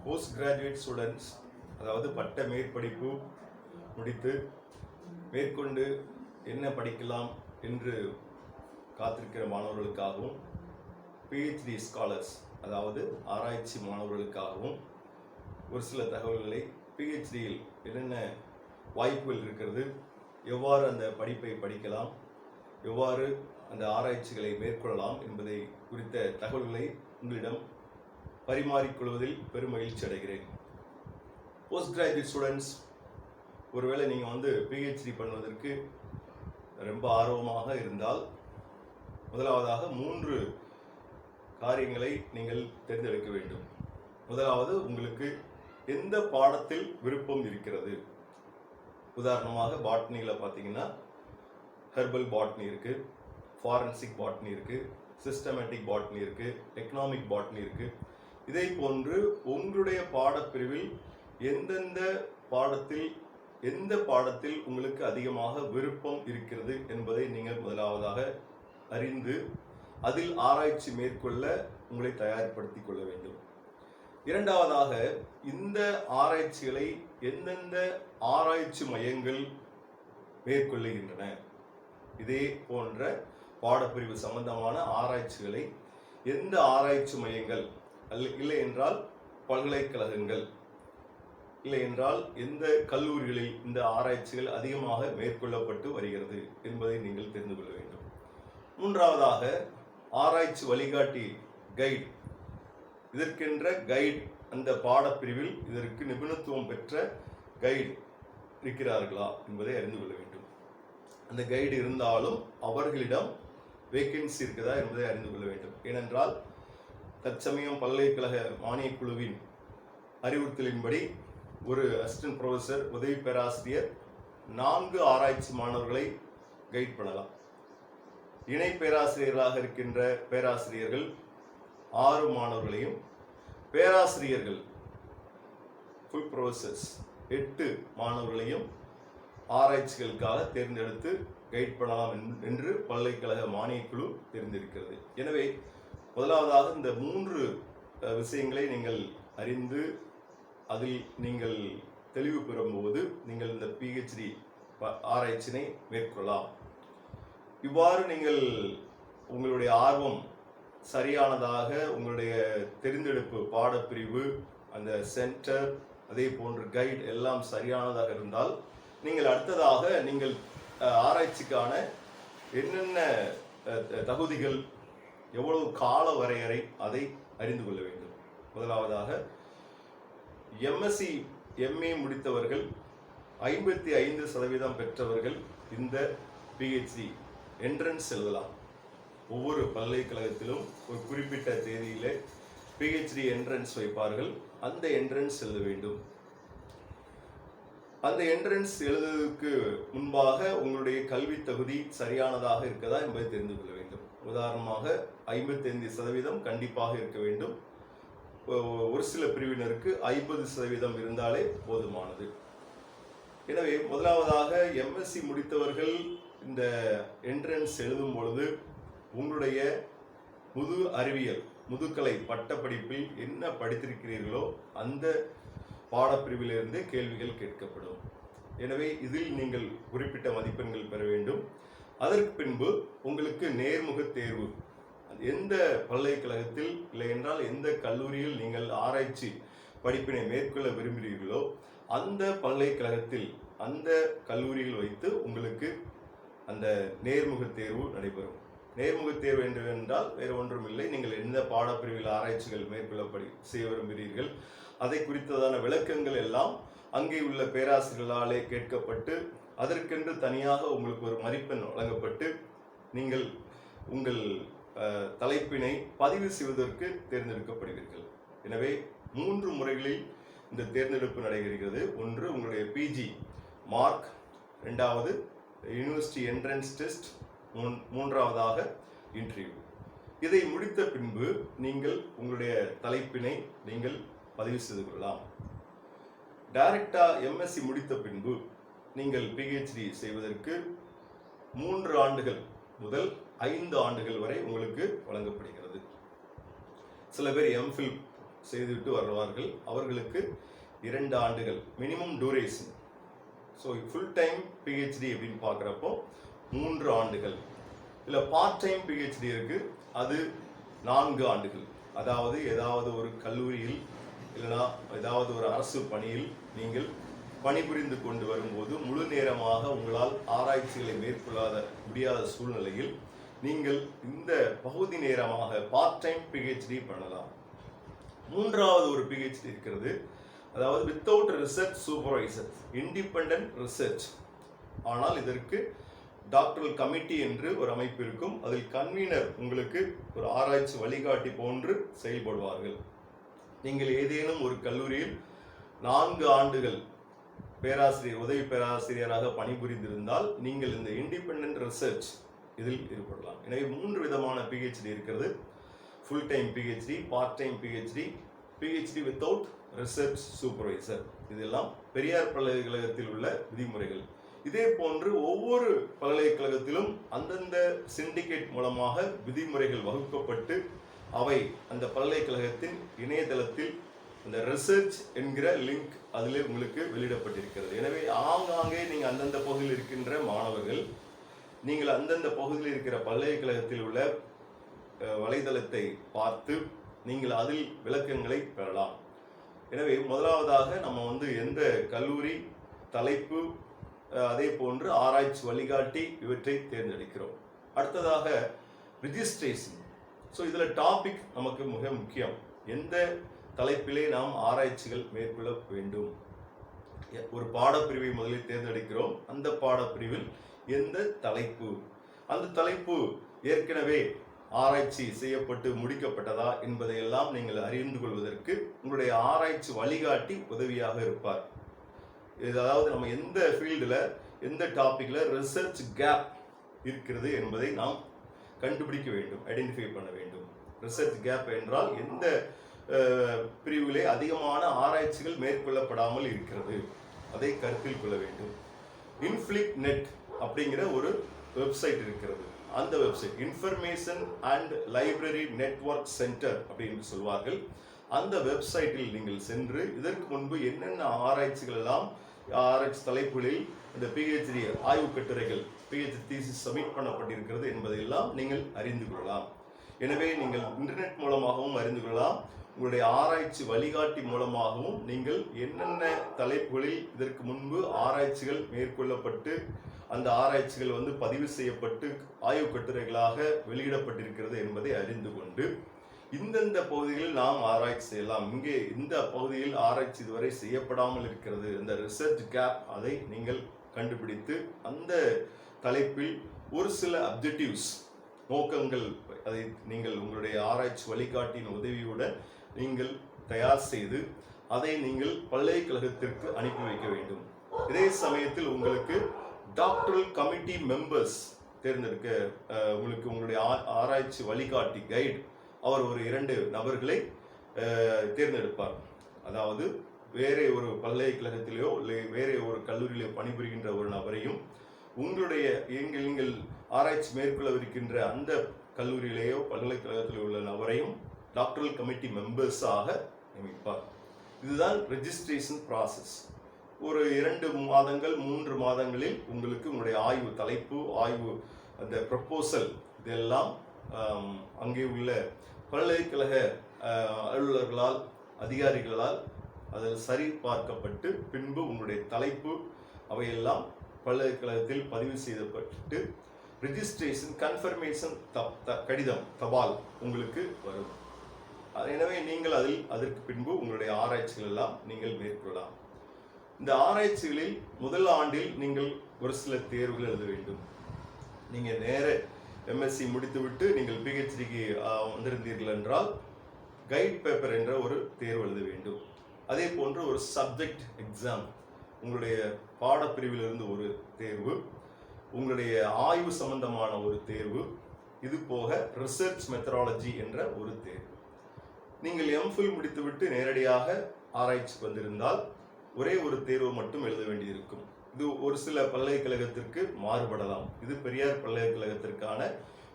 Post graduate students, அதாவது பட்ட மேற்படிப்பு முடித்து மேற்கொண்டு என்ன படிக்கலாம் என்று காத்திருக்கிற மாணவர்களுக்காகவும், பிஹெச்டி ஸ்காலர்ஸ் அதாவது ஆராய்ச்சி மாணவர்களுக்காகவும் ஒரு சில தகவல்களை பிஹெச்டியில் என்னென்ன வாய்ப்புகள் இருக்கிறது, எவ்வாறு அந்த படிப்பை படிக்கலாம், எவ்வாறு அந்த ஆராய்ச்சிகளை மேற்கொள்ளலாம் என்பதை குறித்த தகவல்களை உங்களிடம் பரிமாறிக்கொள்வதில் பெரும் மகிழ்ச்சி அடைகிறேன். போஸ்ட் கிராஜுவேட் ஸ்டூடெண்ட்ஸ், ஒருவேளை நீங்கள் பிஹெச்டி பண்ணுவதற்கு ரொம்ப ஆர்வமாக இருந்தால் முதலாவதாக 3 காரியங்களை நீங்கள் தேர்ந்தெடுக்க வேண்டும். முதலாவது, உங்களுக்கு எந்த பாடத்தில் விருப்பம் இருக்கிறது. உதாரணமாக பாட்னியில் பார்த்தீங்கன்னா ஹெர்பல் பாட்னி இருக்குது, ஃபாரன்சிக் பாட்னி இருக்குது, சிஸ்டமேட்டிக் பாட்னி இருக்குது, எக்கனாமிக் பாட்னி இருக்குது. இதை போன்று உங்களுடைய பாடப்பிரிவில் எந்த பாடத்தில் உங்களுக்கு அதிகமாக விருப்பம் இருக்கிறது என்பதை நீங்கள் முதலாவதாக அறிந்து அதில் ஆராய்ச்சி மேற்கொள்ள உங்களை தயார்படுத்திக் கொள்ள வேண்டும். இரண்டாவதாக, இந்த ஆராய்ச்சிகளை எந்தெந்த ஆராய்ச்சி மையங்கள் மேற்கொள்ளுகின்றன, இதே போன்ற பாடப்பிரிவு சம்பந்தமான ஆராய்ச்சிகளை எந்த ஆராய்ச்சி மையங்கள், இல்லை என்றால் பல்கலைக்கழகங்கள், இல்லை என்றால் எந்த கல்லூரிகளில் இந்த ஆராய்ச்சிகள் அதிகமாக மேற்கொள்ளப்பட்டு வருகிறது என்பதை நீங்கள் தெரிந்து கொள்ள வேண்டும். மூன்றாவதாக, ஆராய்ச்சி வழிகாட்டி கைட், இதற்கென்ற கைட், அந்த பாடப்பிரிவில் இதற்கு நிபுணத்துவம் பெற்ற கைடு இருக்கிறார்களா என்பதை அறிந்து கொள்ள வேண்டும். அந்த கைடு இருந்தாலும் அவர்களிடம் வேகன்சி இருக்குதா என்பதை அறிந்து கொள்ள வேண்டும். ஏனென்றால் தற்சமயம் பல்கலைக்கழக மானியக் குழுவின் அறிவுறுத்தலின்படி ஒரு அசிஸ்டன்ட் ப்ரொஃபஸர், உதவி பேராசிரியர் 4 ஆராய்ச்சி மாணவர்களை கைட் பண்ணலாம். இணை பேராசிரியர்களாக இருக்கின்ற பேராசிரியர்கள் 6 மாணவர்களையும், பேராசிரியர்கள் ஃபுல் ப்ரொஃபஸர்ஸ் 8 மாணவர்களையும் ஆராய்ச்சிகளுக்காக தேர்ந்தெடுத்து கைட் பண்ணலாம் என்று பல்கலைக்கழக மானியக் குழு தெரிந்திருக்கிறது. எனவே முதலாவதாக இந்த 3 விஷயங்களை நீங்கள் அறிந்து அதில் நீங்கள் தெளிவு பெறும்போது நீங்கள் இந்த பிஹெச்டி ஆராய்ச்சினை மேற்கொள்ளலாம். இவ்வாறு நீங்கள் உங்களுடைய ஆர்வம் சரியானதாக, உங்களுடைய தெரிந்தெடுப்பு பாடப்பிரிவு, அந்த சென்டர், அதே போன்ற கைட் எல்லாம் சரியானதாக இருந்தால் நீங்கள் அடுத்ததாக நீங்கள் ஆராய்ச்சிக்கான என்னென்ன தகுதிகள், எவ்வளவு கால வரையறை, அதை அறிந்து கொள்ள வேண்டும். முதலாவதாக, எம்எஸ்சி எம்ஏ முடித்தவர்கள் 55% பெற்றவர்கள் இந்த பிஹெச்டி என்ட்ரன்ஸ் எழுதலாம். ஒவ்வொரு பல்கலைக்கழகத்திலும் ஒரு குறிப்பிட்ட தேதியிலே பிஹெச்டி என்ட்ரன்ஸ் வைப்பார்கள். அந்த என்ட்ரன்ஸ் எழுத வேண்டும். அந்த என்ட்ரன்ஸ் எழுதுவதற்கு முன்பாக உங்களுடைய கல்வி தகுதி சரியானதாக இருக்கிறதா என்பதை தெரிந்து கொள்ள வேண்டும். உதாரணமாக 55% கண்டிப்பாக இருக்க வேண்டும். ஒரு சில பிரிவினருக்கு 50% இருந்தாலே போதுமானது. எனவே முதலாவதாக எம்எஸ்சி முடித்தவர்கள் இந்த என்ட்ரன்ஸ் எழுதும் பொழுது உங்களுடைய முதுகலை பட்டப்படிப்பில் என்ன படித்திருக்கிறீர்களோ அந்த பாடப்பிரிவிலிருந்து கேள்விகள் கேட்கப்படும். எனவே இதில் நீங்கள் குறிப்பிட்ட மதிப்பெண்கள் பெற வேண்டும். அதற்கு பின்பு உங்களுக்கு நேர்முக தேர்வு, எந்த பல்கலைக்கழகத்தில், இல்லை என்றால் எந்த கல்லூரியில் நீங்கள் ஆராய்ச்சி படிப்பினை மேற்கொள்ள விரும்புகிறீர்களோ அந்த பல்கலைக்கழகத்தில், அந்த கல்லூரியில் வைத்து உங்களுக்கு அந்த நேர்முக தேர்வு நடைபெறும். நேர்முக தேர்வு என்றால் வேறு ஒன்றும் இல்லை, நீங்கள் எந்த பாடப்பிரிவில் ஆராய்ச்சிகள் மேற்கொள்ளப்படி செய்ய விரும்புகிறீர்கள் அதை குறித்ததான விளக்கங்கள் எல்லாம் அங்கே உள்ள பேராசிரியர்களாலே கேட்கப்பட்டு அதற்கென்று தனியாக உங்களுக்கு ஒரு மதிப்பெண் வழங்கப்பட்டு நீங்கள் உங்கள் தலைப்பினை பதிவு செய்வதற்கு தேர்ந்தெடுக்கப்படுவீர்கள். எனவே 3 முறைகளில் இந்த தேர்ந்தெடுப்பு நடைபெறுகிறது. ஒன்று, உங்களுடைய பிஜி மார்க், 2வது யூனிவர்சிட்டி என்ட்ரன்ஸ் டெஸ்ட், 3வதாக இன்டர்வியூ. இதை முடித்த பின்பு நீங்கள் உங்களுடைய தலைப்பினை நீங்கள் பதிவு செய்து கொள்ளலாம். டைரக்டாக எம்எஸ்சி முடித்த பின்பு நீங்கள் பிஹெச்டி செய்வதற்கு 3 ஆண்டுகள் முதல் 5 ஆண்டுகள் வரை உங்களுக்கு வழங்கப்படுகிறது. சில பேர் எம்ஃபில் செய்துவிட்டு வருவார்கள். அவர்களுக்கு 2 ஆண்டுகள் minimum duration. So full time PhD அப்படின்னு பார்க்குறப்போ 3 ஆண்டுகள். இல்லை பார்ட் டைம் பிஹெச்டி இருக்குது, அது 4 ஆண்டுகள். அதாவது ஏதாவது ஒரு கல்லூரியில் இல்லைனா ஏதாவது ஒரு அரசு பணியில் நீங்கள் பணிபுரிந்து கொண்டு வரும்போது முழு நேரமாக உங்களால் ஆராய்ச்சிகளை மேற்கொள்ளாத முடியாத சூழ்நிலையில் நீங்கள் இந்த பகுதி நேரமாக பார்ட் டைம் பிஹெச்டி பண்ணலாம். 3வது ஒரு பிஹெச்டி இருக்கிறது, அதாவது without research supervisor, independent research. ஆனால் இதற்கு டாக்டரல் கமிட்டி என்று ஒரு அமைப்பு இருக்கும். அதில் கன்வீனர் உங்களுக்கு ஒரு ஆராய்ச்சி வழிகாட்டி போன்று செயல்படுவார்கள். நீங்கள் ஏதேனும் ஒரு கல்லூரியில் 4 ஆண்டுகள் பேராசிரியர், உதவி பேராசிரியராக பணிபுரிந்திருந்தால் நீங்கள் இந்த இண்டிபெண்டன்ட் ரிசர்ச் இதில் ஈடுபடலாம். எனவே 3 விதமான பிஹெச்டி இருக்கிறது. Full time PhD, part time PhD, PhD without research supervisor. இதெல்லாம் பெரியார் பல்கலைக்கழகத்தில் உள்ள விதிமுறைகள். இதே போன்று ஒவ்வொரு பல்கலைக்கழகத்திலும் அந்தந்த சிண்டிகேட் மூலமாக விதிமுறைகள் வகுக்கப்பட்டு அவை அந்த பல்கலைக்கழகத்தின் இணையதளத்தில் அந்த ரிசர்ச் என்கிற லிங்க் அதிலே உங்களுக்கு வெளியிடப்பட்டிருக்கிறது. எனவே ஆங்காங்கே நீங்கள் அந்தந்த பகுதியில் இருக்கின்ற மாணவர்கள், நீங்கள் அந்தந்த பகுதியில் இருக்கிற பல்கலைக்கழகத்தில் உள்ள வலைதளத்தை பார்த்து நீங்கள் அதில் விளக்கங்களை பெறலாம். எனவே முதலாவதாக நம்ம எந்த கல்லூரி, தலைப்பு, அதே போன்று ஆராய்ச்சி வழிகாட்டி இவற்றை தேர்ந்தெடுக்கிறோம். அடுத்ததாக ரிஜிஸ்ட்ரேஷன். ஸோ இதில் டாபிக் நமக்கு மிக முக்கியம். எந்த தலைப்பிலே நாம் ஆராய்ச்சிகள் மேற்கொள்ள வேண்டும். ஒரு பாடப்பிரிவை முதலில் தேர்ந்தெடுக்கிறோம். அந்த பாடப்பிரிவில் எந்த தலைப்பு, அந்த தலைப்பு ஏற்கனவே ஆராய்ச்சி செய்யப்பட்டு முடிக்கப்பட்டதா என்பதையெல்லாம் நீங்கள் அறிந்து கொள்வதற்கு உங்களுடைய ஆராய்ச்சி வழிகாட்டி உதவியாக இருப்பார். அதாவது நம்ம எந்த ஃபீல்டில், எந்த டாப்பிக்கில் ரிசர்ச் கேப் இருக்கிறது என்பதை நாம் கண்டுபிடிக்க வேண்டும், ஐடென்டிஃபை பண்ண வேண்டும். ரிசர்ச் கேப் என்றால் எந்த பிரிவிலே அதிகமான ஆராய்ச்சிகள் மேற்கொள்ளப்படாமல் இருக்கிறது, அதை கருத்தில் கொள்ள வேண்டும். இன்ஃப்ளிக் நெட் அப்படிங்கிற ஒரு வெப்சைட் இருக்கிறது. அந்த website information and library network centre அப்படின்னு சொல்வார்கள். அந்த வெப்சைட்டில் நீங்கள் சென்று இதற்கு முன்பு என்னென்ன ஆராய்ச்சிகள் எல்லாம், ஆராய்ச்சி தலைப்புகளில் இந்த பிஹெச்டி ஆய்வு கட்டுரைகள், பிஹெச்டி தீசிஸ் சப்மிட் பண்ணப்பட்டிருக்கிறது என்பதையெல்லாம் நீங்கள் அறிந்து கொள்ளலாம். எனவே நீங்கள் இன்டர்நெட் மூலமாகவும் அறிந்து கொள்ளலாம். உங்களுடைய ஆராய்ச்சி வழிகாட்டி மூலமாகவும் நீங்கள் என்னென்ன தலைப்புகளில் இதற்கு முன்பு ஆராய்ச்சிகள் மேற்கொள்ளப்பட்டு அந்த ஆராய்ச்சிகள் பதிவு செய்யப்பட்டு ஆய்வு கட்டுரைகளாக வெளியிடப்பட்டிருக்கிறது என்பதை அறிந்து கொண்டு இந்தந்த பகுதிகளில் நாம் ஆராய்ச்சி செய்யலாம், இங்கே இந்த பகுதியில் ஆராய்ச்சி இதுவரை செய்யப்படாமல் இருக்கிறது, இந்த ரிசர்ச் கேப், அதை நீங்கள் கண்டுபிடித்து அந்த தலைப்பில் ஒரு சில அப்ஜெக்டிவ்ஸ், நோக்கங்கள், அதை நீங்கள் உங்களுடைய ஆராய்ச்சி வழிகாட்டியின் உதவியுடன் நீங்கள் தயார் செய்து அதை நீங்கள் பல்கலைக்கழகத்திற்கு அனுப்பி வைக்க வேண்டும். இதே சமயத்தில் உங்களுக்கு டாக்டரல் கமிட்டி மெம்பர்ஸ் தேர்ந்தெடுக்க உங்களுக்கு உங்களுடைய ஆராய்ச்சி வழிகாட்டி கைடு அவர் ஒரு 2 நபர்களை தேர்ந்தெடுப்பார். அதாவது வேற ஒரு பல்கலைக்கழகத்திலேயோ இல்லை வேற ஒரு கல்லூரியிலோ பணிபுரிகின்ற ஒரு நபரையும் உங்களுடைய நீங்கள் ஆராய்ச்சி மேற்கொள்ளவிருக்கின்ற அந்த கல்லூரியிலேயோ பல்கலைக்கழகத்தில் உள்ள நபரையும் டாக்டரல் கமிட்டி மெம்பர்ஸாக நியமிப்பார். இதுதான் ரெஜிஸ்ட்ரேஷன் ப்ராசஸ். ஒரு 2 மாதங்கள் 3 மாதங்களில் உங்களுக்கு உங்களுடைய ஆய்வு தலைப்பு, ஆய்வு அந்த ப்ரப்போசல் இதெல்லாம் அங்கே உள்ள பல்கலைக்கழக அலுவலர்களால், அதிகாரிகளால் அதில் சரி பார்க்கப்பட்டு பின்பு உங்களுடைய தலைப்பு அவையெல்லாம் பல்கலைக்கழகத்தில் பதிவு செய்யப்பட்டு ரிஜிஸ்ட்ரேஷன் கன்ஃபர்மேஷன் கடிதம், தபால் உங்களுக்கு வரும். எனவே நீங்கள் அதற்கு பின்பு உங்களுடைய ஆராய்ச்சிகள் எல்லாம் நீங்கள் மேற்கொள்ளலாம். இந்த ஆராய்ச்சிகளில் முதல் ஆண்டில் நீங்கள் ஒரு சில தேர்வுகள் எழுத வேண்டும். நீங்கள் நேர எம்எஸ்சி முடித்துவிட்டு நீங்கள் பிஹெச்டிக்கு வந்திருந்தீர்கள் என்றால் கைட் பேப்பர் என்ற ஒரு தேர்வு எழுத வேண்டும். அதே போன்று ஒரு சப்ஜெக்ட் எக்ஸாம், உங்களுடைய பாடப்பிரிவிலிருந்து ஒரு தேர்வு, உங்களுடைய ஆய்வு சம்பந்தமான ஒரு தேர்வு, இது போக ரிசர்ச் மெத்தடாலஜி என்ற ஒரு தேர்வு. நீங்கள் எம்ஃபில் முடித்துவிட்டு நேரடியாக ஆராய்ச்சிக்கு வந்திருந்தால் ஒரே ஒரு தேர்வு மட்டும் எழுத வேண்டியிருக்கும். இது ஒரு சில பல்கலைக்கழகத்திற்கு மாறுபடலாம். இது பெரியார் பல்கலைக்கழகத்திற்கான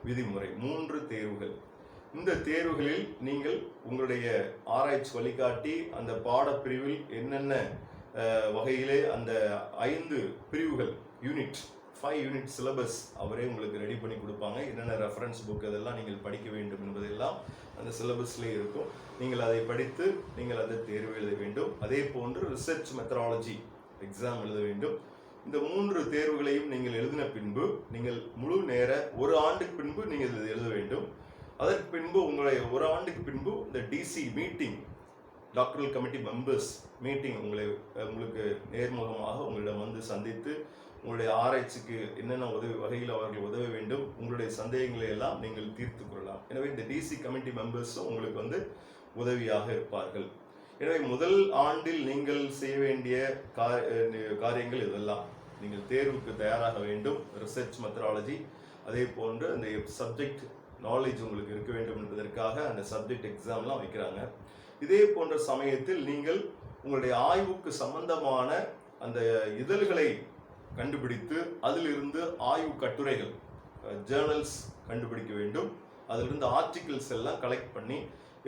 விதிமுறை. 3 தேர்வுகள். இந்த தேர்வுகளில் நீங்கள் உங்களுடைய ஆராய்ச்சி வழிகாட்டி அந்த பாடப்பிரிவில் என்னென்ன வகையிலே அந்த 5 பிரிவுகள் யூனிட் 5 யூனிட் சிலபஸ் அவரே உங்களுக்கு ரெடி பண்ணி கொடுப்பாங்க. என்னென்ன ரெஃபரன்ஸ் புக் அதெல்லாம் நீங்கள் படிக்க வேண்டும் என்பதெல்லாம் அந்த சிலபஸ்லேயே இருக்கும். நீங்கள் அதை படித்து நீங்கள் அந்த தேர்வு எழுத வேண்டும். அதே போன்று ரிசர்ச் மெத்தடாலஜி எக்ஸாம் எழுத வேண்டும். இந்த 3 தேர்வுகளையும் நீங்கள் எழுதின பின்பு நீங்கள் முழு நேர 1 ஆண்டுக்கு பின்பு நீங்கள் இதை எழுத வேண்டும். அதற்கு பின்பு உங்களுடைய 1 ஆண்டுக்கு பின்பு இந்த DC meeting, doctoral committee members meeting உங்களுக்கு நேர்முகமாக உங்களிடம் வந்து சந்தித்து உங்களுடைய ஆராய்ச்சிக்கு என்னென்ன வகையில் அவர்கள் உதவ வேண்டும், உங்களுடைய சந்தேகங்களை எல்லாம் நீங்கள் தீர்த்து கொள்ளலாம். எனவே இந்த டிசி கமிட்டி மெம்பர்ஸும் உங்களுக்கு வந்து உதவியாக இருப்பார்கள். எனவே முதல் ஆண்டில் நீங்கள் செய்ய வேண்டிய காரியங்கள் இதெல்லாம். நீங்கள் தேர்வுக்கு தயாராக வேண்டும். ரிசர்ச் மெத்தடாலஜி, அதே போன்று அந்த சப்ஜெக்ட் நாலேஜ் உங்களுக்கு இருக்க வேண்டும் என்பதற்காக அந்த சப்ஜெக்ட் எக்ஸாம்லாம் வைக்கிறாங்க. இதே போன்ற சமயத்தில் நீங்கள் உங்களுடைய ஆய்வுக்கு சம்பந்தமான அந்த இதழ்களை கண்டுபிடித்து அதிலிருந்து ஆய்வு கட்டுரைகள், ஜேர்னல்ஸ் கண்டுபிடிக்க வேண்டும். அதிலிருந்து ஆர்டிகிள்ஸ் எல்லாம் கலெக்ட் பண்ணி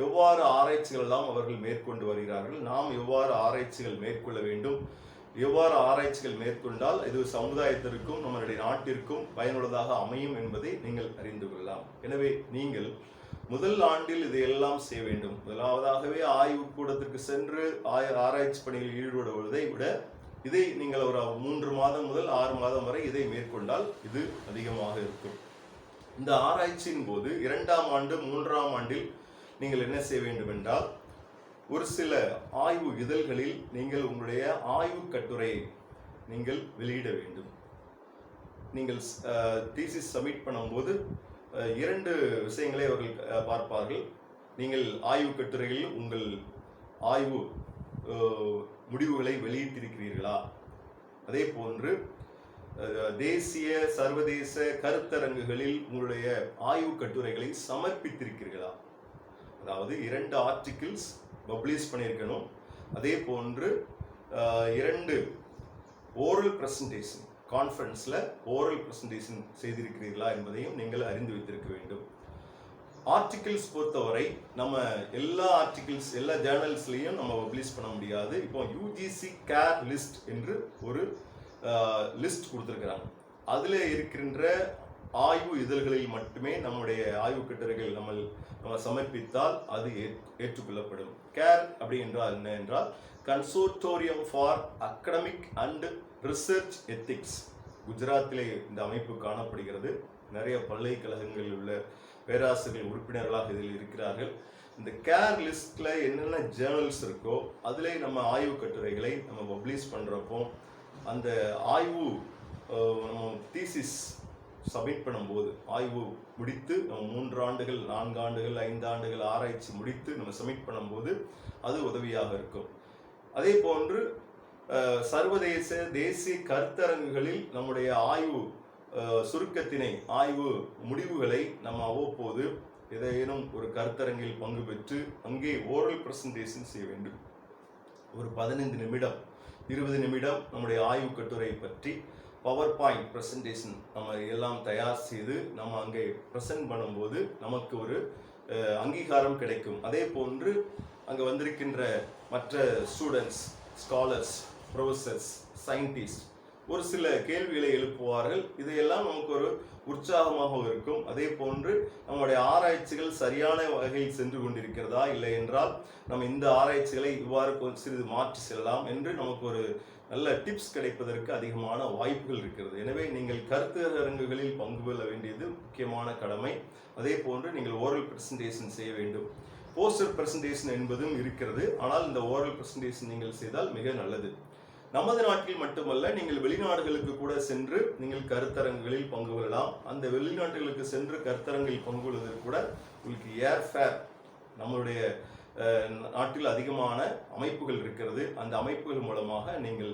எவ்வாறு ஆராய்ச்சிகள் எல்லாம் அவர்கள் மேற்கொண்டு வருகிறார்கள், நாம் எவ்வாறு ஆராய்ச்சிகள் மேற்கொள்ள வேண்டும், எவ்வாறு ஆராய்ச்சிகள் மேற்கொண்டால் இது சமுதாயத்திற்கும் நம்மளுடைய நாட்டிற்கும் பயனுள்ளதாக அமையும் என்பதை நீங்கள் அறிந்து கொள்ளலாம். எனவே நீங்கள் முதல் ஆண்டில் இதையெல்லாம் செய்ய வேண்டும். முதலாவதாகவே ஆய்வு கூடத்திற்கு சென்று ஆராய்ச்சி பணியில் ஈடுபடுவதை விட இதை நீங்கள் ஒரு 3 மாதம் முதல் 6 மாதம் வரை இதை மேற்கொண்டால் இது அதிகமாக இருக்கும். இந்த ஆராய்ச்சியின் போது 2ஆம் ஆண்டு 3ஆம் ஆண்டில் நீங்கள் என்ன செய்ய வேண்டும் என்றால், ஒரு சில ஆய்வு இதழ்களில் நீங்கள் உங்களுடைய ஆய்வு கட்டுரையை நீங்கள் வெளியிட வேண்டும். நீங்கள் தீசிஸ் சப்மிட் பண்ணும்போது 2 விஷயங்களை அவர்கள் பார்ப்பார்கள். நீங்கள் ஆய்வு கட்டுரையில் உங்கள் ஆய்வு முடிவுகளை வெளியிட்டிருக்கிறீர்களா, அதே போன்று தேசிய சர்வதேச கருத்தரங்குகளில் உங்களுடைய ஆய்வு கட்டுரைகளை சமர்ப்பித்திருக்கிறீர்களா. அதாவது 2 ஆர்டிகிள்ஸ் பப்ளிஷ் பண்ணியிருக்கணும். அதே போன்று 2 ஓரல் பிரசன்டேஷன், கான்ஃபரன்ஸில் ஓரல் பிரசன்டேஷன் செய்திருக்கிறீர்களா என்பதையும் நீங்கள் அறிந்து வைத்திருக்க வேண்டும். ஆர்டிகிள்ஸ் பொறுத்தவரை நம்ம எல்லா ஆர்டிகிள்ஸ் எல்லா ஜேர்னல்ஸ்லையும் நம்ம பப்ளிஷ் பண்ண முடியாது. இப்போ யூஜிசி கேர் லிஸ்ட் என்று ஒரு லிஸ்ட் கொடுத்துருக்குறாங்க. அதில் இருக்கின்ற ஆய்வு இதழ்களில் மட்டுமே நம்முடைய ஆய்வு கட்டுரைகள் நம்ம சமர்ப்பித்தால் அது ஏற்றுக்கொள்ளப்படும். கேர் அப்படி என்றால் என்ன என்றால், consortium for academic and research ethics. குஜராத்திலே இந்த அமைப்பு காணப்படுகிறது. நிறைய பல்கலைக்கழகங்களில் உள்ள பேராசிரியர்கள் உறுப்பினர்களாக இதில் இருக்கிறார்கள். இந்த கேர் லிஸ்ட்ல என்னென்ன ஜேர்னல்ஸ் இருக்கோ அதிலே நம்ம ஆய்வு கட்டுரைகளை நம்ம பப்ளிஷ் பண்ணுறப்போ அந்த ஆய்வு நம்ம தீசிஸ் சப்மிட் பண்ணும்போது, ஆய்வு முடித்து நம்ம 3 ஆண்டுகள் 4 ஆண்டுகள் 5 ஆண்டுகள் ஆராய்ச்சி முடித்து நம்ம சப்மிட் பண்ணும்போது அது உதவியாக இருக்கும். அதே போன்று சர்வதேச தேசிய கருத்தரங்குகளில் நம்முடைய ஆய்வு சுருக்கத்தினை, ஆய்வு முடிவுகளை நம்ம அவ்வப்போது ஏதேனும் ஒரு கருத்தரங்கில் பங்கு பெற்று அங்கே ஓரல் பிரசன்டேஷன் செய்ய வேண்டும். ஒரு 15 நிமிடம் 20 நிமிடம் நம்முடைய ஆய்வு கட்டுரை பற்றி பவர் பாயிண்ட் பிரசன்டேஷன் நம்ம எல்லாம் தயார் செய்து நம்ம அங்கே ப்ரெசென்ட் பண்ணும்போது நமக்கு ஒரு அங்கீகாரம் கிடைக்கும். அதே போன்று அங்கே வந்திருக்கின்ற மற்ற ஸ்டூடெண்ட்ஸ், ஸ்காலர்ஸ், ப்ரொஃபஸர்ஸ், சயின்டிஸ்ட் ஒரு சில கேள்விகளை எழுப்புவார்கள். இதையெல்லாம் நமக்கு ஒரு உற்சாகமாக இருக்கும். அதே போன்று நம்முடைய ஆராய்ச்சிகள் சரியான வகையில் சென்று கொண்டிருக்கிறதா, இல்லை என்றால் நம்ம இந்த ஆராய்ச்சிகளை இவ்வாறு சிறிது மாற்றி செல்லலாம் என்று நமக்கு ஒரு நல்ல டிப்ஸ் கிடைப்பதற்கு அதிகமான வாய்ப்புகள் இருக்கிறது. எனவே நீங்கள் கருத்தரங்குகளில் பங்கு கொள்ள வேண்டியது முக்கியமான கடமை. அதே போன்று நீங்கள் ஓரல் பிரசன்டேஷன் செய்ய வேண்டும். போஸ்டர் பிரசன்டேஷன் என்பதும் இருக்கிறது. ஆனால் இந்த ஓரல் பிரசன்டேஷன் நீங்கள் செய்தால் மிக நல்லது. நமது நாட்டில் மட்டுமல்ல, நீங்கள் வெளிநாடுகளுக்கு கூட சென்று நீங்கள் கருத்தரங்குகளில் பங்கு கொள்ளலாம். அந்த வெளிநாடுகளுக்கு சென்று கருத்தரங்கில் பங்கு கொள்வதற்கு கூட உங்களுக்கு ஏர்ஃபேர், நம்மளுடைய நாட்டில் அதிகமான அமைப்புகள் இருக்கிறது. அந்த அமைப்புகள் மூலமாக நீங்கள்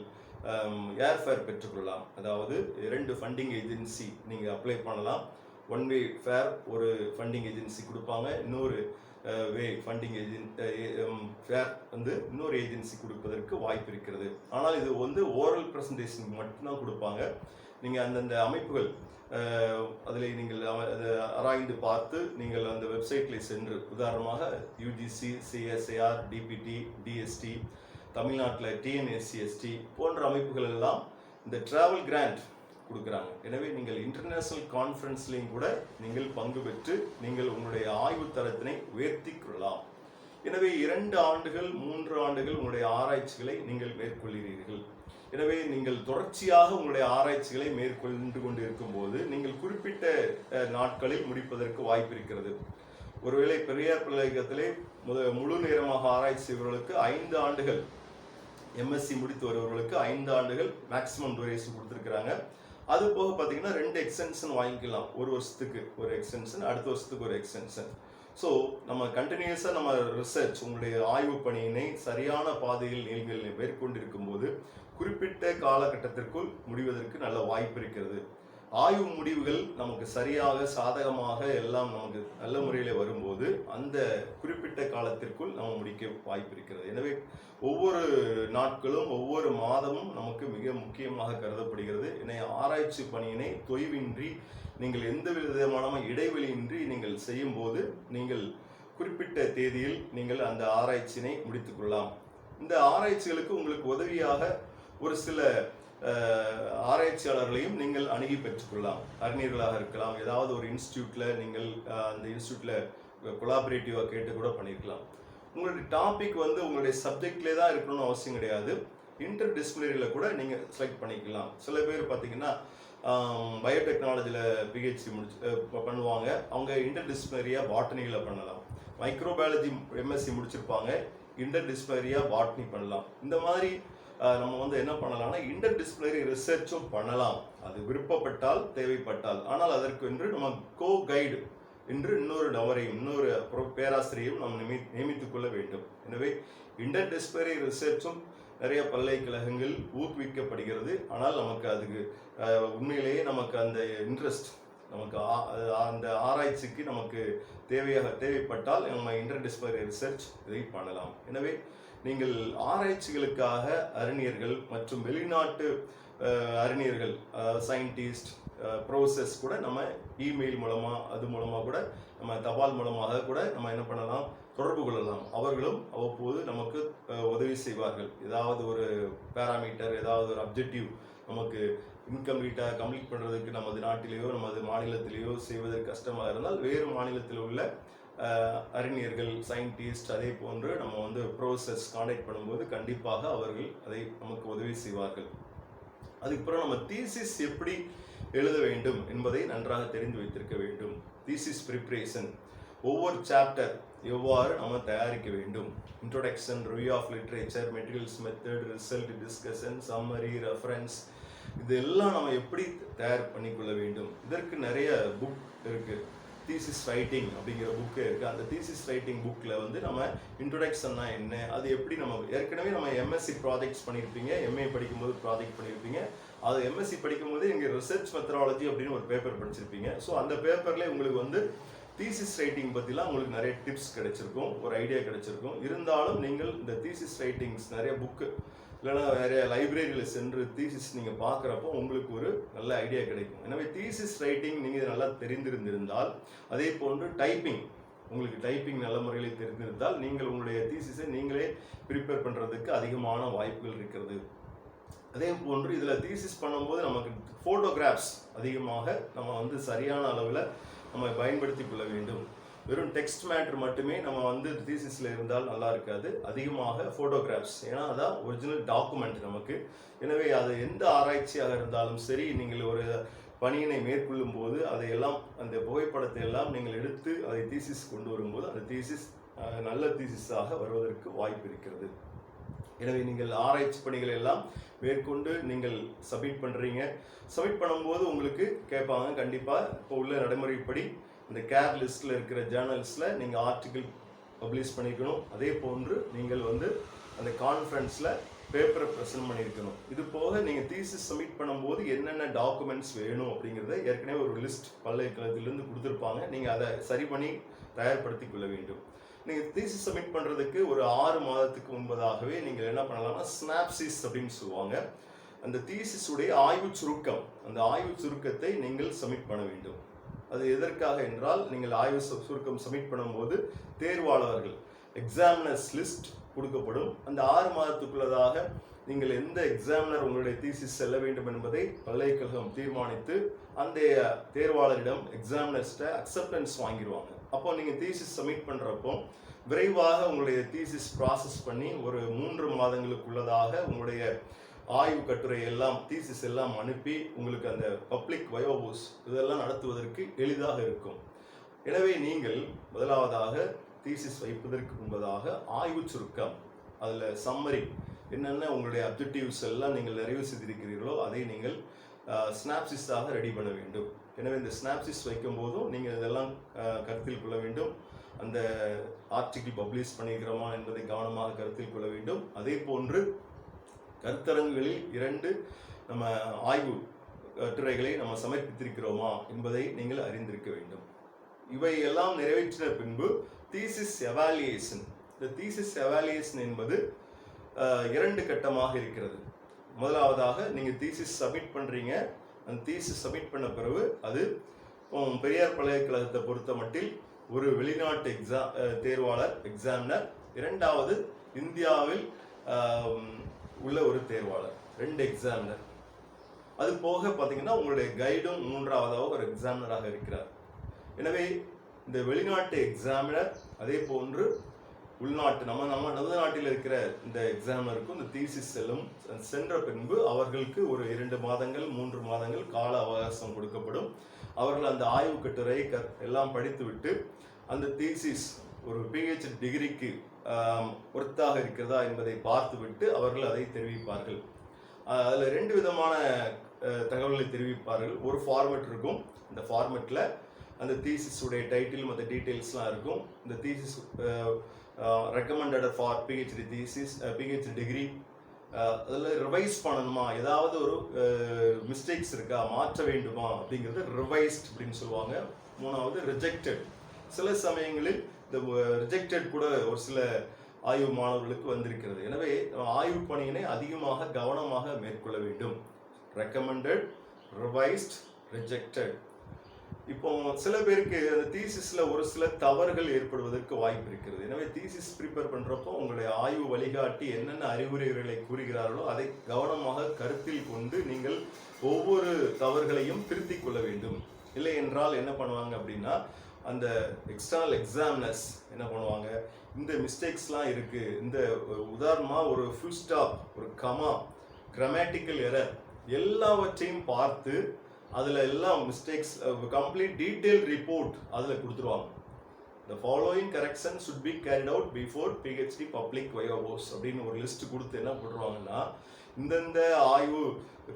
ஏர்ஃபேர் பெற்றுக்கொள்ளலாம். அதாவது 2 ஃபண்டிங் ஏஜென்சி நீங்கள் அப்ளை பண்ணலாம். ஒன் வே ஃபேர் ஒரு ஃபண்டிங் ஏஜென்சி கொடுப்பாங்க, இன்னொரு வே ஃபண்டிங் ஏஜென்ட் ஃபேர் வந்து இன்னொரு ஏஜென்சி கொடுப்பதற்கு வாய்ப்பு இருக்கிறது. ஆனால் இது வந்து ஓரல் ப்ரெசன்டேஷன் மட்டும்தான் கொடுப்பாங்க. நீங்கள் அந்தந்த அமைப்புகள் அதில் நீங்கள் ஆராய்ந்து பார்த்து நீங்கள் அந்த வெப்சைட்டில் சென்று, உதாரணமாக யூஜிசி, சிஎஸ்ஐஆர், டிபிடி, டிஎஸ்டி, தமிழ்நாட்டில் டிஎன்எஸ்சிஎஸ்டி போன்ற அமைப்புகள் எல்லாம் இந்த டிராவல் கிராண்ட் கொடுக்குறாங்க. எனவே நீங்கள் இன்டர்நேஷனல் கான்ஃபரன்ஸ்லையும் கூட நீங்கள் பங்கு பெற்று நீங்கள் உங்களுடைய ஆய்வு தரத்தினை உயர்த்தி கொள்ளலாம். எனவே 2 ஆண்டுகள் 3 ஆண்டுகள் உங்களுடைய ஆராய்ச்சிகளை நீங்கள் மேற்கொள்கிறீர்கள். எனவே நீங்கள் தொடர்ச்சியாக உங்களுடைய ஆராய்ச்சிகளை மேற்கொண்டு கொண்டு இருக்கும்போது நீங்கள் குறிப்பிட்ட நாட்களில் முடிப்பதற்கு வாய்ப்பு இருக்கிறது. ஒருவேளை பெரியார் பல்கலைக்கழகத்திலே முழு நேரமாக ஆராய்ச்சி செய்பவர்களுக்கு 5 ஆண்டுகள், எம்எஸ்சி முடித்து வருபவர்களுக்கு 5 ஆண்டுகள் மேக்சிமம் டூரேஷன் கொடுத்துருக்குறாங்க. அது போக பார்த்தீங்கன்னா 2 எக்ஸ்டென்ஷன் வாங்கிக்கலாம். ஒரு வருஷத்துக்கு ஒரு எக்ஸ்டென்ஷன், அடுத்த வருஷத்துக்கு ஒரு எக்ஸ்டென்ஷன். ஸோ நம்ம கண்டினியூஸாக நம்ம ரிசர்ச், உங்களுடைய ஆய்வு பணியினை சரியான பாதையில் நீங்கள் மேற்கொண்டிருக்கும் போது குறிப்பிட்ட காலகட்டத்திற்குள் முடிவதற்கு நல்ல வாய்ப்பு இருக்கிறது. ஆய்வு முடிவுகள் நமக்கு சரியாக சாதகமாக எல்லாம் நமக்கு நல்ல முறையில் வரும்போது அந்த குறிப்பிட்ட காலத்திற்குள் நம்ம முடிக்க வாய்ப்பு இருக்கிறது. எனவே ஒவ்வொரு நாட்களும் ஒவ்வொரு மாதமும் நமக்கு மிக முக்கியமாக கருதப்படுகிறது. ஆராய்ச்சி பணியினை தொய்வின்றி நீங்கள் எந்த விதமான இடைவெளியின்றி நீங்கள் செய்யும் போது நீங்கள் குறிப்பிட்ட தேதியில் நீங்கள் அந்த ஆராய்ச்சியினை முடித்துக் கொள்ளலாம். இந்த ஆராய்ச்சிகளுக்கு உங்களுக்கு உதவியாக ஒரு சில ஆராய்ச்சியாளர்களையும் நீங்கள் அணுகி பெற்றுக்கொள்ளலாம். அறிஞர்களாக இருக்கலாம், ஏதாவது ஒரு இன்ஸ்டியூட்ல நீங்கள் அந்த இன்ஸ்டியூட்ல கொலாபரேட்டிவா கேட்டு கூட பண்ணியிருக்கலாம். உங்களுடைய டாபிக் வந்து உங்களுடைய சப்ஜெக்ட்லேயே தான் இருக்கணும்னு அவசியம் கிடையாது. இன்டர் டிசிப்ளினரியில் கூட நீங்கள் செலக்ட் பண்ணிக்கலாம். சில பேர் பார்த்தீங்கன்னா பயோடெக்னாலஜியில் பிஹெச்டி பண்ணுவாங்க, அவங்க இன்டர் டிசிப்ளினரியாக பாட்டனியில் பண்ணலாம். மைக்ரோபயாலஜி எம்எஸ்சி முடிச்சிருப்பாங்க, இன்டர் டிசிப்ளினரியாக பாட்னி பண்ணலாம். இந்த மாதிரி நம்ம வந்து என்ன பண்ணலாம்னா இன்டர் டிசிப்ளினரி ரிசர்ச்சும் பண்ணலாம், அது விருப்பப்பட்டால் தேவைப்பட்டால். ஆனால் அதற்கு என்று நம்ம கோ கைடு என்று இன்னொரு நபரையும் இன்னொரு பேராசிரியரையும் நாம் நியமித்துக் கொள்ள வேண்டும். எனவே இன்டர் டிசிப்ளினரி ரிசர்ச்சும் நிறைய பல்கலைக்கழகங்கள் ஊக்குவிக்கப்படுகிறது. ஆனால் நமக்கு அதுக்கு உண்மையிலேயே நமக்கு அந்த இன்ட்ரெஸ்ட், நமக்கு அந்த ஆராய்ச்சிக்கு நமக்கு தேவைப்பட்டால் நம்ம இன்டர் டிசிப்ளினரி ரிசர்ச் இதை பண்ணலாம். எனவே நீங்கள் ஆராய்ச்சிகளுக்காக அறிஞர்கள் மற்றும் வெளிநாட்டு அறிஞர்கள், சயின்டிஸ்ட், ப்ரொஃபசர்ஸ் கூட நம்ம இமெயில் மூலமாக, அது மூலமாக கூட நம்ம தபால் மூலமாக கூட நம்ம என்ன பண்ணலாம், தொடர்பு கொள்ளலாம். அவர்களும் அவ்வப்போது நமக்கு உதவி செய்வார்கள். ஏதாவது ஒரு பேராமீட்டர், ஏதாவது ஒரு அப்ஜெக்டிவ் நமக்கு இன்கம்ப்ளீட்டாக கம்ப்ளீட் பண்ணுறதுக்கு நமது நாட்டிலேயோ நமது மாநிலத்திலேயோ செய்வதற்கு கஷ்டமாக இருந்தால் வேறு மாநிலத்தில் உள்ள அறிஞர்கள், சயின்டிஸ்ட், அதே போன்று நம்ம வந்து ப்ரொஃபசர்ஸ் கான்டாக்ட் பண்ணும்போது கண்டிப்பாக அவர்கள் அதை நமக்கு உதவி செய்வார்கள். அதுக்கப்புறம் நம்ம தீசிஸ் எப்படி எழுத வேண்டும் என்பதை நன்றாக தெரிந்து வைத்திருக்க வேண்டும். தீசிஸ் ப்ரிப்ரேஷன், ஒவ்வொரு சாப்டர் எவ்வாறு நம்ம தயாரிக்க வேண்டும், introduction, review of literature, materials, method, result, discussion, summary, reference, இதெல்லாம் நம்ம எப்படி தயார் பண்ணிக்கொள்ள வேண்டும். இதற்கு நிறைய புக் இருக்குது. தீசிஸ் ரைட்டிங் அப்படிங்கிற புக்கு இருக்குது. அந்த தீசிஸ் ரைட்டிங் புக்கில் வந்து நம்ம இன்ட்ரோடக்ஷன்னா என்ன, அது எப்படி நம்ம ஏற்கனவே நம்ம எம்எஸ்சி ப்ராஜெக்ட்ஸ் பண்ணியிருப்பீங்க, எம்ஏ படிக்கும்போது ப்ராஜெக்ட் பண்ணியிருப்பீங்க. அது எம்எஸ்சி படிக்கும்போது இங்கே ரிசர்ச் மெத்தடாலஜி அப்படின்னு ஒரு பேப்பர் படிச்சிருப்பீங்க. ஸோ அந்த பேப்பர்லேயே உங்களுக்கு வந்து தீசிஸ் ரைட்டிங் பற்றிலாம் உங்களுக்கு நிறைய டிப்ஸ் கிடைச்சிருக்கும், ஒரு ஐடியா கிடைச்சிருக்கும். இருந்தாலும் நீங்கள் இந்த தீசிஸ் ரைட்டிங்ஸ் நிறைய புக்கு இல்லைன்னா நிறைய லைப்ரரியில் சென்று தீசிஸ் நீங்கள் பார்க்குறப்போ உங்களுக்கு ஒரு நல்ல ஐடியா கிடைக்கும். எனவே தீசிஸ் ரைட்டிங் நீங்கள் நல்லா தெரிந்திருந்திருந்தால், அதே போன்று டைப்பிங், உங்களுக்கு டைப்பிங் நல்ல முறையில் தெரிந்திருந்தால் நீங்கள் உங்களுடைய தீசிஸை நீங்களே ப்ரிப்பேர் பண்ணுறதுக்கு அதிகமான வாய்ப்புகள் இருக்கிறது. அதே போன்று இதில் தீசிஸ் பண்ணும்போது நமக்கு ஃபோட்டோகிராஃப்ஸ் அதிகமாக நம்ம வந்து சரியான அளவில் நம்ம பயன்படுத்தி கொள்ள வேண்டும். வெறும் டெக்ஸ்ட் மேட்டர் மட்டுமே நம்ம வந்து தீசிஸில் இருந்தால் நல்லா இருக்காது. அதிகமாக ஃபோட்டோகிராஃப்ஸ், ஏன்னா அதான் ஒரிஜினல் டாக்குமெண்ட் நமக்கு. எனவே அது எந்த ஆராய்ச்சியாக இருந்தாலும் சரி, நீங்கள் ஒரு பணியினை மேற்கொள்ளும் போது அதையெல்லாம், அந்த புகைப்படத்தை எல்லாம் நீங்கள் எடுத்து அதை தீசிஸ் கொண்டு வரும்போது அந்த தீசிஸ் நல்ல தீசிஸாக வருவதற்கு வாய்ப்பு இருக்கிறது. எனவே நீங்கள் ஆராய்ச்சி பணிகள் எல்லாம் மேற்கொண்டு நீங்கள் சப்மிட் பண்ணுறீங்க. சப்மிட் பண்ணும்போது உங்களுக்கு கேட்பாங்க, கண்டிப்பாக இப்போ உள்ள நடைமுறைப்படி இந்த கேர் லிஸ்ட்டில் இருக்கிற ஜேர்னல்ஸில் நீங்கள் ஆர்டிக்கிள் பப்ளிஷ் பண்ணிக்கணும். அதே போன்று நீங்கள் வந்து அந்த கான்ஃபரன்ஸில் பேப்பரை ப்ரெசென்ட் பண்ணியிருக்கணும். இது போக நீங்கள் தீசிஸ் சப்மிட் பண்ணும்போது என்னென்ன டாக்குமெண்ட்ஸ் வேணும் அப்படிங்கிறத ஏற்கனவே ஒரு லிஸ்ட் பல்கலைக்கழகத்திலிருந்து கொடுத்துருப்பாங்க. நீங்கள் அதை சரி பண்ணி தயார்படுத்தி கொள்ள வேண்டும். நீங்கள் தீசிஸ் சப்மிட் பண்ணுறதுக்கு ஒரு 6 மாதத்துக்கு முன்பதாகவே நீங்கள் என்ன பண்ணலாம்னா ஸ்னாப்சிஸ் அப்படின்னு சொல்லுவாங்க. அந்த தீசிஸுடைய ஆய்வு சுருக்கம், அந்த ஆய்வு சுருக்கத்தை நீங்கள் சப்மிட் பண்ண வேண்டும். அது எதற்காக என்றால், நீங்கள் ஆய்வு சுருக்கம் சப்மிட் பண்ணும்போது தேர்வாளர்கள் எக்ஸாமினர்ஸ் லிஸ்ட் கொடுக்கப்படும். அந்த 6 மாதத்துக்குள்ளதாக நீங்கள் எந்த எக்ஸாமினர் உங்களுடைய தீசிஸ் செல்ல வேண்டும் என்பதை பல்கலைக்கழகம் தீர்மானித்து அந்த தேர்வாளரிடம் எக்ஸாமினர்ஸ்ட அக்செப்டன்ஸ் வாங்கிடுவாங்க. அப்போ நீங்கள் தீசிஸ் சப்மிட் பண்ணுறப்போ விரைவாக உங்களுடைய தீசிஸ் ப்ராசஸ் பண்ணி ஒரு 3 மாதங்களுக்குள்ளதாக உங்களுடைய ஆய்வு கட்டுரை எல்லாம் தீசிஸ் எல்லாம் அனுப்பி உங்களுக்கு அந்த பப்ளிக் வயோபோஸ் இதெல்லாம் நடத்துவதற்கு எளிதாக இருக்கும். எனவே நீங்கள் முதலாவதாக தீசிஸ் வைப்பதற்கு முன்பதாக ஆய்வு சுருக்கம், அதில் சம்மரி என்னென்ன உங்களுடைய அப்ஜெக்டிவ்ஸ் எல்லாம் நீங்கள் நிறைவு செய்திருக்கிறீர்களோ அதை நீங்கள் ஸ்னாப்சிஸாக ரெடி பண்ண வேண்டும். எனவே இந்த ஸ்னாப்சிஸ் வைக்கும் போதும் நீங்கள் இதெல்லாம் கருத்தில் கொள்ள வேண்டும். அந்த ஆர்டிகிள் பப்ளிஷ் பண்ணியிருக்கிறோமா என்பதை கவனமாக கருத்தில் கொள்ள வேண்டும். அதே போன்று கருத்தரங்குகளில் 2 நம்ம ஆய்வு கட்டுரைகளை நம்ம சமர்ப்பித்திருக்கிறோமா என்பதை நீங்கள் அறிந்திருக்க வேண்டும். இவை எல்லாம் நிறைவேற்றின பின்பு தீசிஸ் எவாலுவேஷன். இந்த தீசிஸ் எவாலுவேஷன் என்பது 2 கட்டமாக இருக்கிறது. முதலாவதாக நீங்கள் தீசிஸ் சப்மிட் பண்ணுறீங்க. அந்த தீசிஸ் சப்மிட் பண்ண பிறகு அது பெரியார் பல்கலைக்கழகத்தை பொறுத்த மட்டில் ஒரு வெளிநாட்டு தேர்வாளர் எக்ஸாமினர், 2வது இந்தியாவில் உள்ள ஒரு தேர்வாளர், 2 எக்ஸாமினர். அது போக பார்த்தீங்கன்னா உங்களுடைய கைடும் 3வதாக ஒரு எக்ஸாமினராக இருக்கிறார். எனவே இந்த வெளிநாட்டு எக்ஸாமினர் அதே போன்று உள்நாட்டு நம்ம நாட்டில் இருக்கிற இந்த எக்ஸாமினருக்கும் இந்த தீசிஸ் சென்ற பின்பு அவர்களுக்கு ஒரு 2 மாதங்கள் 3 மாதங்கள் கால அவகாசம் கொடுக்கப்படும். அவர்கள் அந்த ஆய்வு கட்டுரை எல்லாம் படித்துவிட்டு அந்த தீசிஸ் ஒரு PhD டிகிரிக்கு ஒர்த்தாக இருக்கிறதா என்பதை பார்த்துவிட்டு அவர்கள் அதை தெரிவிப்பார்கள். அதில் 2 விதமான தகவல்களை தெரிவிப்பார்கள். ஒரு ஃபார்மெட் இருக்கும். இந்த ஃபார்மெட்டில் அந்த தீசிஸ் உடைய டைட்டில் மற்ற டீட்டெயில்ஸ்லாம் இருக்கும். இந்த thesis recommended for PhD thesis, PhD degree, அதில் ரிவைஸ் பண்ணணுமா, ஏதாவது ஒரு மிஸ்டேக்ஸ் இருக்கா, மாற்ற வேண்டுமா அப்படிங்கிறது ரிவைஸ்ட் அப்படின்னு சொல்லுவாங்க. 3வது ரிஜெக்டட். சில சமயங்களில் இந்த ரிஜெக்டட் கூட ஒரு சில ஆய்வு மாணவர்களுக்கு வந்திருக்கிறது. எனவே ஆய்வு பணியினை அதிகமாக கவனமாக மேற்கொள்ள வேண்டும். Recommended, revised, rejected. இப்போ சில பேருக்கு அந்த தீசிஸ்ல ஒரு சில தவறுகள் ஏற்படுவதற்கு வாய்ப்பு இருக்கிறது. எனவே தீசிஸ் ப்ரிப்பேர் பண்றப்போ உங்களுடைய ஆய்வு வழிகாட்டி என்னென்ன அறிவுரைகளை கூறுகிறார்களோ அதை கவனமாக கருத்தில் கொண்டு நீங்கள் ஒவ்வொரு தவறுகளையும் திருத்திக் கொள்ள வேண்டும். இல்லை என்றால் என்ன பண்ணுவாங்க அப்படின்னா, அந்த எக்ஸ்டர்னல் எக்ஸாமினர்ஸ் என்ன பண்ணுவாங்க, இந்த மிஸ்டேக்ஸ்லாம் இருக்கு, இந்த உதாரணமாக ஒரு ஃபுல் ஸ்டாப், ஒரு கமா, கிராமட்டிக்கல் எரர் எல்லாவற்றையும் பார்த்து அதில் எல்லாம் மிஸ்டேக்ஸ் கம்ப்ளீட் டீட்டெயில் ரிப்போர்ட் அதில் கொடுத்துருவாங்க. The following correction should be carried out before PhD public vivos அப்படின்னு ஒரு லிஸ்ட் கொடுத்து என்ன பண்ணுவாங்கன்னா, இந்தந்த ஆய்வு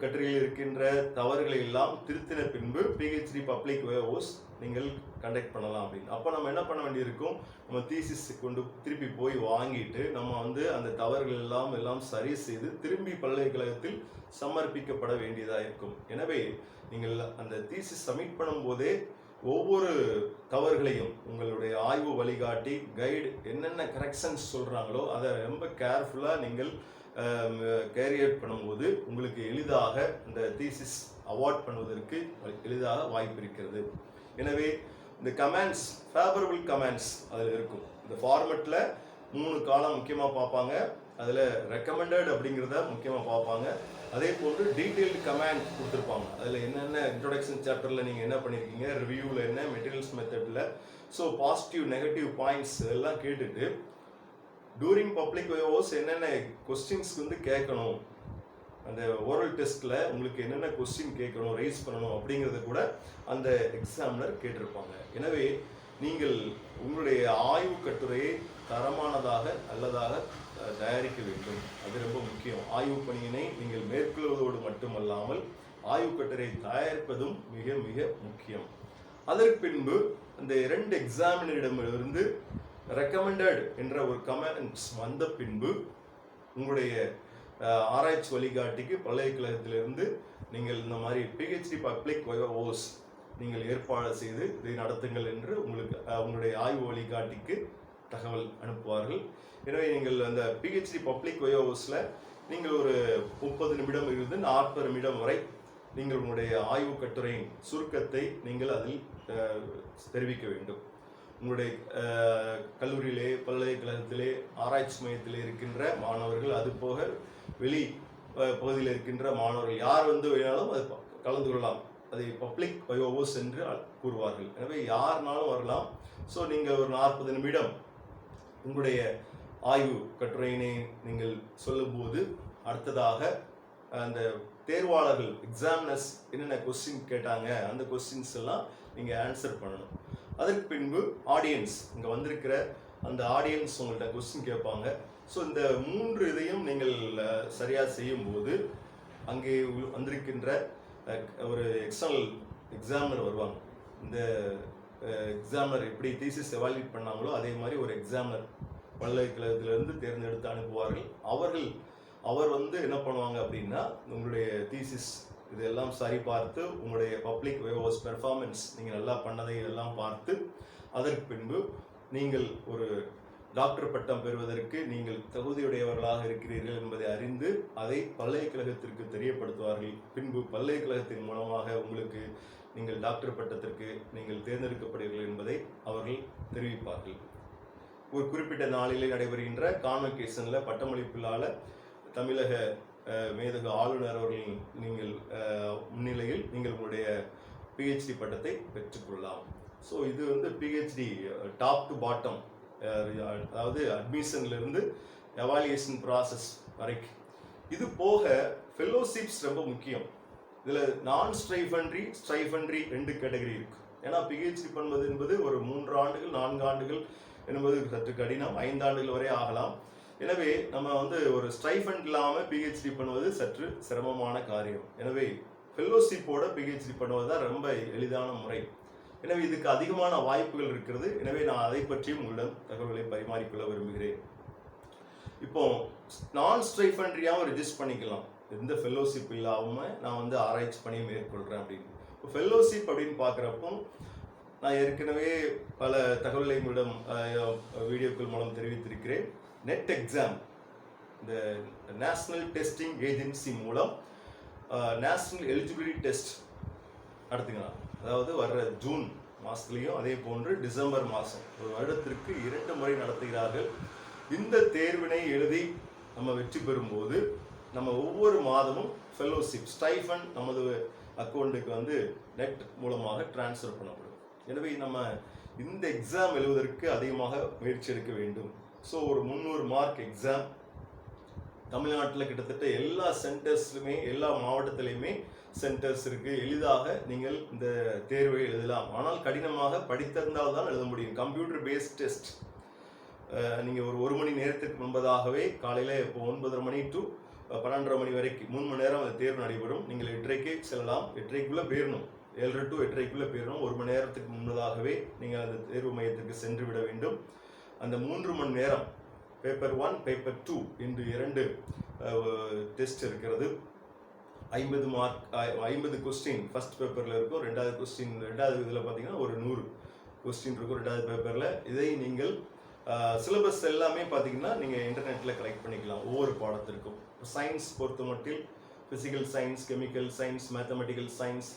கட்டுரையில் இருக்கின்ற தவறுகளை எல்லாம் திருத்தின பின்பு PhD பப்ளிக் வயோஸ் நீங்கள் கண்டக்ட் பண்ணலாம் அப்படின்னு. அப்போ நம்ம என்ன பண்ண வேண்டியிருக்கும், நம்ம தீசிஸ் கொண்டு திருப்பி போய் வாங்கிட்டு நம்ம அந்த தவறுகள் எல்லாம் சரி செய்து திரும்பி பல்கலைக்கழகத்தில் சமர்ப்பிக்கப்பட வேண்டியதாக இருக்கும். எனவே நீங்கள் அந்த தீசிஸ் சப்மிட் பண்ணும் போதே ஒவ்வொரு தவறுகளையும் உங்களுடைய ஆய்வு வழிகாட்டி கைடு என்னென்ன கரெக்ஷன்ஸ் சொல்கிறாங்களோ அதை ரொம்ப கேர்ஃபுல்லாக நீங்கள் கேரி அவுட் பண்ணும்போது உங்களுக்கு எளிதாக இந்த தீசிஸ் அவார்ட் பண்ணுவதற்கு எளிதாக வாய்ப்பு இருக்கிறது. எனவே இந்த கமெண்ட்ஸ், ஃபேவரபிள் கமெண்ட்ஸ் அதில் இருக்கும். இந்த ஃபார்மெட்டில் 3 காலம் முக்கியமாக பார்ப்பாங்க. அதில் ரெக்கமெண்டட் அப்படிங்கிறத முக்கியமாக பார்ப்பாங்க. அதே போன்று டீட்டெயில்டு கமெண்ட் கொடுத்துருப்பாங்க. அதில் என்னென்ன இன்ட்ரோடக்ஷன் சாப்டரில் நீங்கள் என்ன பண்ணியிருக்கீங்க, ரிவ்யூவில் என்ன, மெட்டீரியல்ஸ் மெத்தடில், ஸோ பாசிட்டிவ் நெகட்டிவ் பாயிண்ட்ஸ் எல்லாம் கேட்டுட்டு டூரிங் பப்ளிக் வயோஸ் என்னென்ன கொஸ்டின்ஸ்க்கு கேட்கணும், அந்த ஓரல் டெஸ்ட்டில் உங்களுக்கு என்னென்ன கொஸ்டின் கேட்கணும், ரைஸ் பண்ணணும் அப்படிங்கிறத கூட அந்த எக்ஸாமினர் கேட்டிருப்பாங்க. எனவே நீங்கள் உங்களுடைய ஆய்வு கட்டுரையை தரமானதாக நல்லதாக தயாரிக்க வேண்டும். அது ரொம்ப முக்கியம். ஆய்வு பணியினை நீங்கள் மேற்கொள்வதோடு மட்டுமல்லாமல் ஆய்வு கட்டுரை தயாரிப்பதும் மிக மிக முக்கியம். அதற்கு பின்பு அந்த 2 எக்ஸாமினரிடமிருந்து ரெக்கமெண்டட் என்ற ஒரு கமெண்ட்ஸ் வந்த பின்பு உங்களுடைய ஆராய்ச்சி வழிகாட்டிக்கு பல்கலைக்கழகத்திலிருந்து நீங்கள் இந்த மாதிரி PhD பப்ளிக் வயோஸ் நீங்கள் ஏற்பாடு செய்து இதை நடத்துங்கள் என்று உங்களுடைய ஆய்வு வழிகாட்டிக்கு தகவல் அனுப்புவார்கள். எனவே நீங்கள் அந்த பிஹெச்டி பப்ளிக் வயோவர்ஸில் நீங்கள் ஒரு 30 நிமிடம் இருந்து 40 நிமிடம் வரை நீங்கள் உங்களுடைய ஆய்வு கட்டுரையின் சுருக்கத்தை நீங்கள் அதில் தெரிவிக்க வேண்டும். உங்களுடைய கல்லூரியிலே, பல்கலைக்கழகத்திலே, ஆராய்ச்சி மையத்திலே இருக்கின்ற மாணவர்கள், அது போக வெளி பகுதியில் இருக்கின்ற மாணவர்கள் யார் வேணாலும் அது கலந்து கொள்ளலாம். அதை பப்ளிக் வயோவர்ஸ் என்று கூறுவார்கள். எனவே யாருனாலும் வரலாம். ஸோ நீங்கள் ஒரு 40 நிமிடம் உங்களுடைய ஆய்வு கட்டுரையினை நீங்கள் சொல்லும்போது அடுத்ததாக அந்த தேர்வாளர்கள் எக்ஸாமினர்ஸ் என்னென்ன கொஸ்டின் கேட்டாங்க அந்த கொஸ்டின்ஸ் எல்லாம் நீங்கள் ஆன்சர் பண்ணணும். அதற்கு பின்பு ஆடியன்ஸ், இங்கே வந்திருக்கிற அந்த ஆடியன்ஸ் உங்கள்கிட்ட கொஸ்டின் கேட்பாங்க. ஸோ இந்த 3 இதையும் நீங்கள் சரியாக செய்யும்போது அங்கே வந்திருக்கின்ற ஒரு எக்ஸ்டர்னல் எக்ஸாமினர் வருவாங்க. இந்த எக்ஸாமினர் எப்படி தீசிஸ் எவாலுவேட் பண்ணாங்களோ அதே மாதிரி ஒரு எக்ஸாமினர் பல்கலைக்கழகத்திலிருந்து தேர்ந்தெடுத்து அனுப்புவார்கள். அவர் என்ன பண்ணுவாங்க அப்படின்னா உங்களுடைய தீசிஸ் இதெல்லாம் சரி பார்த்து உங்களுடைய பப்ளிக் வயோவர்ஸ் பெர்ஃபார்மன்ஸ் நீங்கள் நல்லா பண்ணதை இதெல்லாம் பார்த்து அதற்கு பின்பு நீங்கள் ஒரு டாக்டர் பட்டம் பெறுவதற்கு நீங்கள் தகுதியுடையவர்களாக இருக்கிறீர்கள் என்பதை அறிந்து அதை பல்கலைக்கழகத்திற்கு தெரியப்படுத்துவார்கள். பின்பு பல்கலைக்கழகத்தின் மூலமாக உங்களுக்கு நீங்கள் டாக்டர் பட்டத்திற்கு நீங்கள் தேர்ந்தெடுக்கப்படுவீர்கள் என்பதை அவர்கள் தெரிவிப்பார்கள். ஒரு குறிப்பிட்ட நாளிலே நடைபெறுகின்ற கான்வகேஷனில் பட்டமளிப்பிலான தமிழக மேதகு ஆளுநர் அவர்களின் நீங்கள் முன்னிலையில் நீங்கள் உங்களுடைய பிஹெச்டி பட்டத்தை பெற்றுக்கொள்ளலாம். ஸோ இது பிஹெச்டி டாப் டு பாட்டம், அதாவது அட்மிஷன்லேருந்து எவாலுவேஷன் ப்ராசஸ் வரைக்கும். இது போக ஃபெல்லோஷிப்ஸ் ரொம்ப முக்கியம். இதில் நான் ஸ்ட்ரைஃபண்ட்ரி 2 கேட்டகரி இருக்கு. ஏன்னா பிஹெச்டி பண்ணுவது என்பது ஒரு 3 ஆண்டுகள் 4 ஆண்டுகள் என்பது சற்று கடினம், 5 ஆண்டுகள் வரை ஆகலாம். எனவே நம்ம ஒரு ஸ்ட்ரைஃபண்ட் இல்லாமல் பிஹெச்டி பண்ணுவது சற்று சிரமமான காரியம். எனவே ஃபெல்லோஷிப்போட பிஹெச்டி பண்ணுவது தான் ரொம்ப எளிதான முறை. எனவே இதுக்கு அதிகமான வாய்ப்புகள் இருக்கிறது. எனவே நான் அதை பற்றியும் உங்களிடம் தகவல்களை பரிமாறிக்கொள்ள விரும்புகிறேன். இப்போ நான் ஸ்ட்ரைஃபண்ட்ரியாகவும் ரெஜிஸ்டர் பண்ணிக்கலாம். எந்த ஃபெல்லோஷிப் இல்லாமல் நான் ஆராய்ச்சி பணி மேற்கொள்கிறேன் அப்படின்னு. இப்போ ஃபெல்லோஷிப் அப்படின்னு பார்க்குறப்போ நான் ஏற்கனவே பல தகவல்களை உங்களிடம் வீடியோக்கள் மூலம் தெரிவித்திருக்கிறேன். நெட் எக்ஸாம், இந்த நேஷனல் டெஸ்டிங் ஏஜென்சி மூலம் நேஷனல் எலிஜிபிலிட்டி டெஸ்ட் நடத்துக்கலாம். அதாவது வர்ற ஜூன் மாதத்துலேயும் அதே போன்று டிசம்பர் மாதம் ஒரு வருடத்திற்கு 2 முறை நடத்துகிறார்கள். இந்த தேர்வினை எழுதி நம்ம வெற்றி பெறும்போது நம்ம ஒவ்வொரு மாதமும் ஃபெல்லோஷிப் ஸ்டைஃபண்ட் நமது அக்கௌண்ட்டுக்கு நெட் மூலமாக டிரான்ஸ்ஃபர் பண்ணப்படும். எனவே நம்ம இந்த எக்ஸாம் எழுதுவதற்கு அதிகமாக முயற்சி எடுக்க வேண்டும். ஸோ ஒரு 300 மார்க் எக்ஸாம் தமிழ்நாட்டில் கிட்டத்தட்ட எல்லா சென்டர்ஸ்லுமே, எல்லா மாவட்டத்திலையுமே சென்டர்ஸ் இருக்குது. எளிதாக நீங்கள் இந்த தேர்வை எழுதலாம். ஆனால் கடினமாக படித்திருந்தால் தான் எழுத முடியும். கம்ப்யூட்டர் பேஸ்ட் டெஸ்ட் நீங்கள் ஒரு மணி நேரத்துக்கு முன்பதாகவே காலையில் இப்போ 9:30 மணி டு 12:30 மணி வரைக்கும் 3 மணி நேரம் அந்த தேர்வு நடைபெறும். நீங்கள் 8:30க்கே செல்லலாம். 8:30க்குள்ளே போயிடணும். 7:30 to 8:30க்குள்ளே போயிடணும். 1 மணி நேரத்துக்கு முன்பதாகவே நீங்கள் அந்த தேர்வு மையத்துக்கு சென்று விட வேண்டும். அந்த 3 மணி நேரம் பேப்பர் 1 பேப்பர் 2 என்று 2 டெஸ்ட் இருக்கிறது. 50 மார்க் 50 கொஸ்டின் ஃபர்ஸ்ட் பேப்பரில் இருக்கும். 2வது கொஸ்டின் 2வது இதில் பார்த்தீங்கன்னா ஒரு 100 கொஸ்டின் இருக்கும் 2வது பேப்பரில். இதை நீங்கள் சிலபஸ் எல்லாமே பார்த்தீங்கன்னா நீங்கள் இன்டர்நெட்டில் கலெக்ட் பண்ணிக்கலாம். ஒவ்வொரு பாடத்திற்கும் சயின்ஸ் பொறுத்த மட்டில் physical science, chemical science, mathematical science,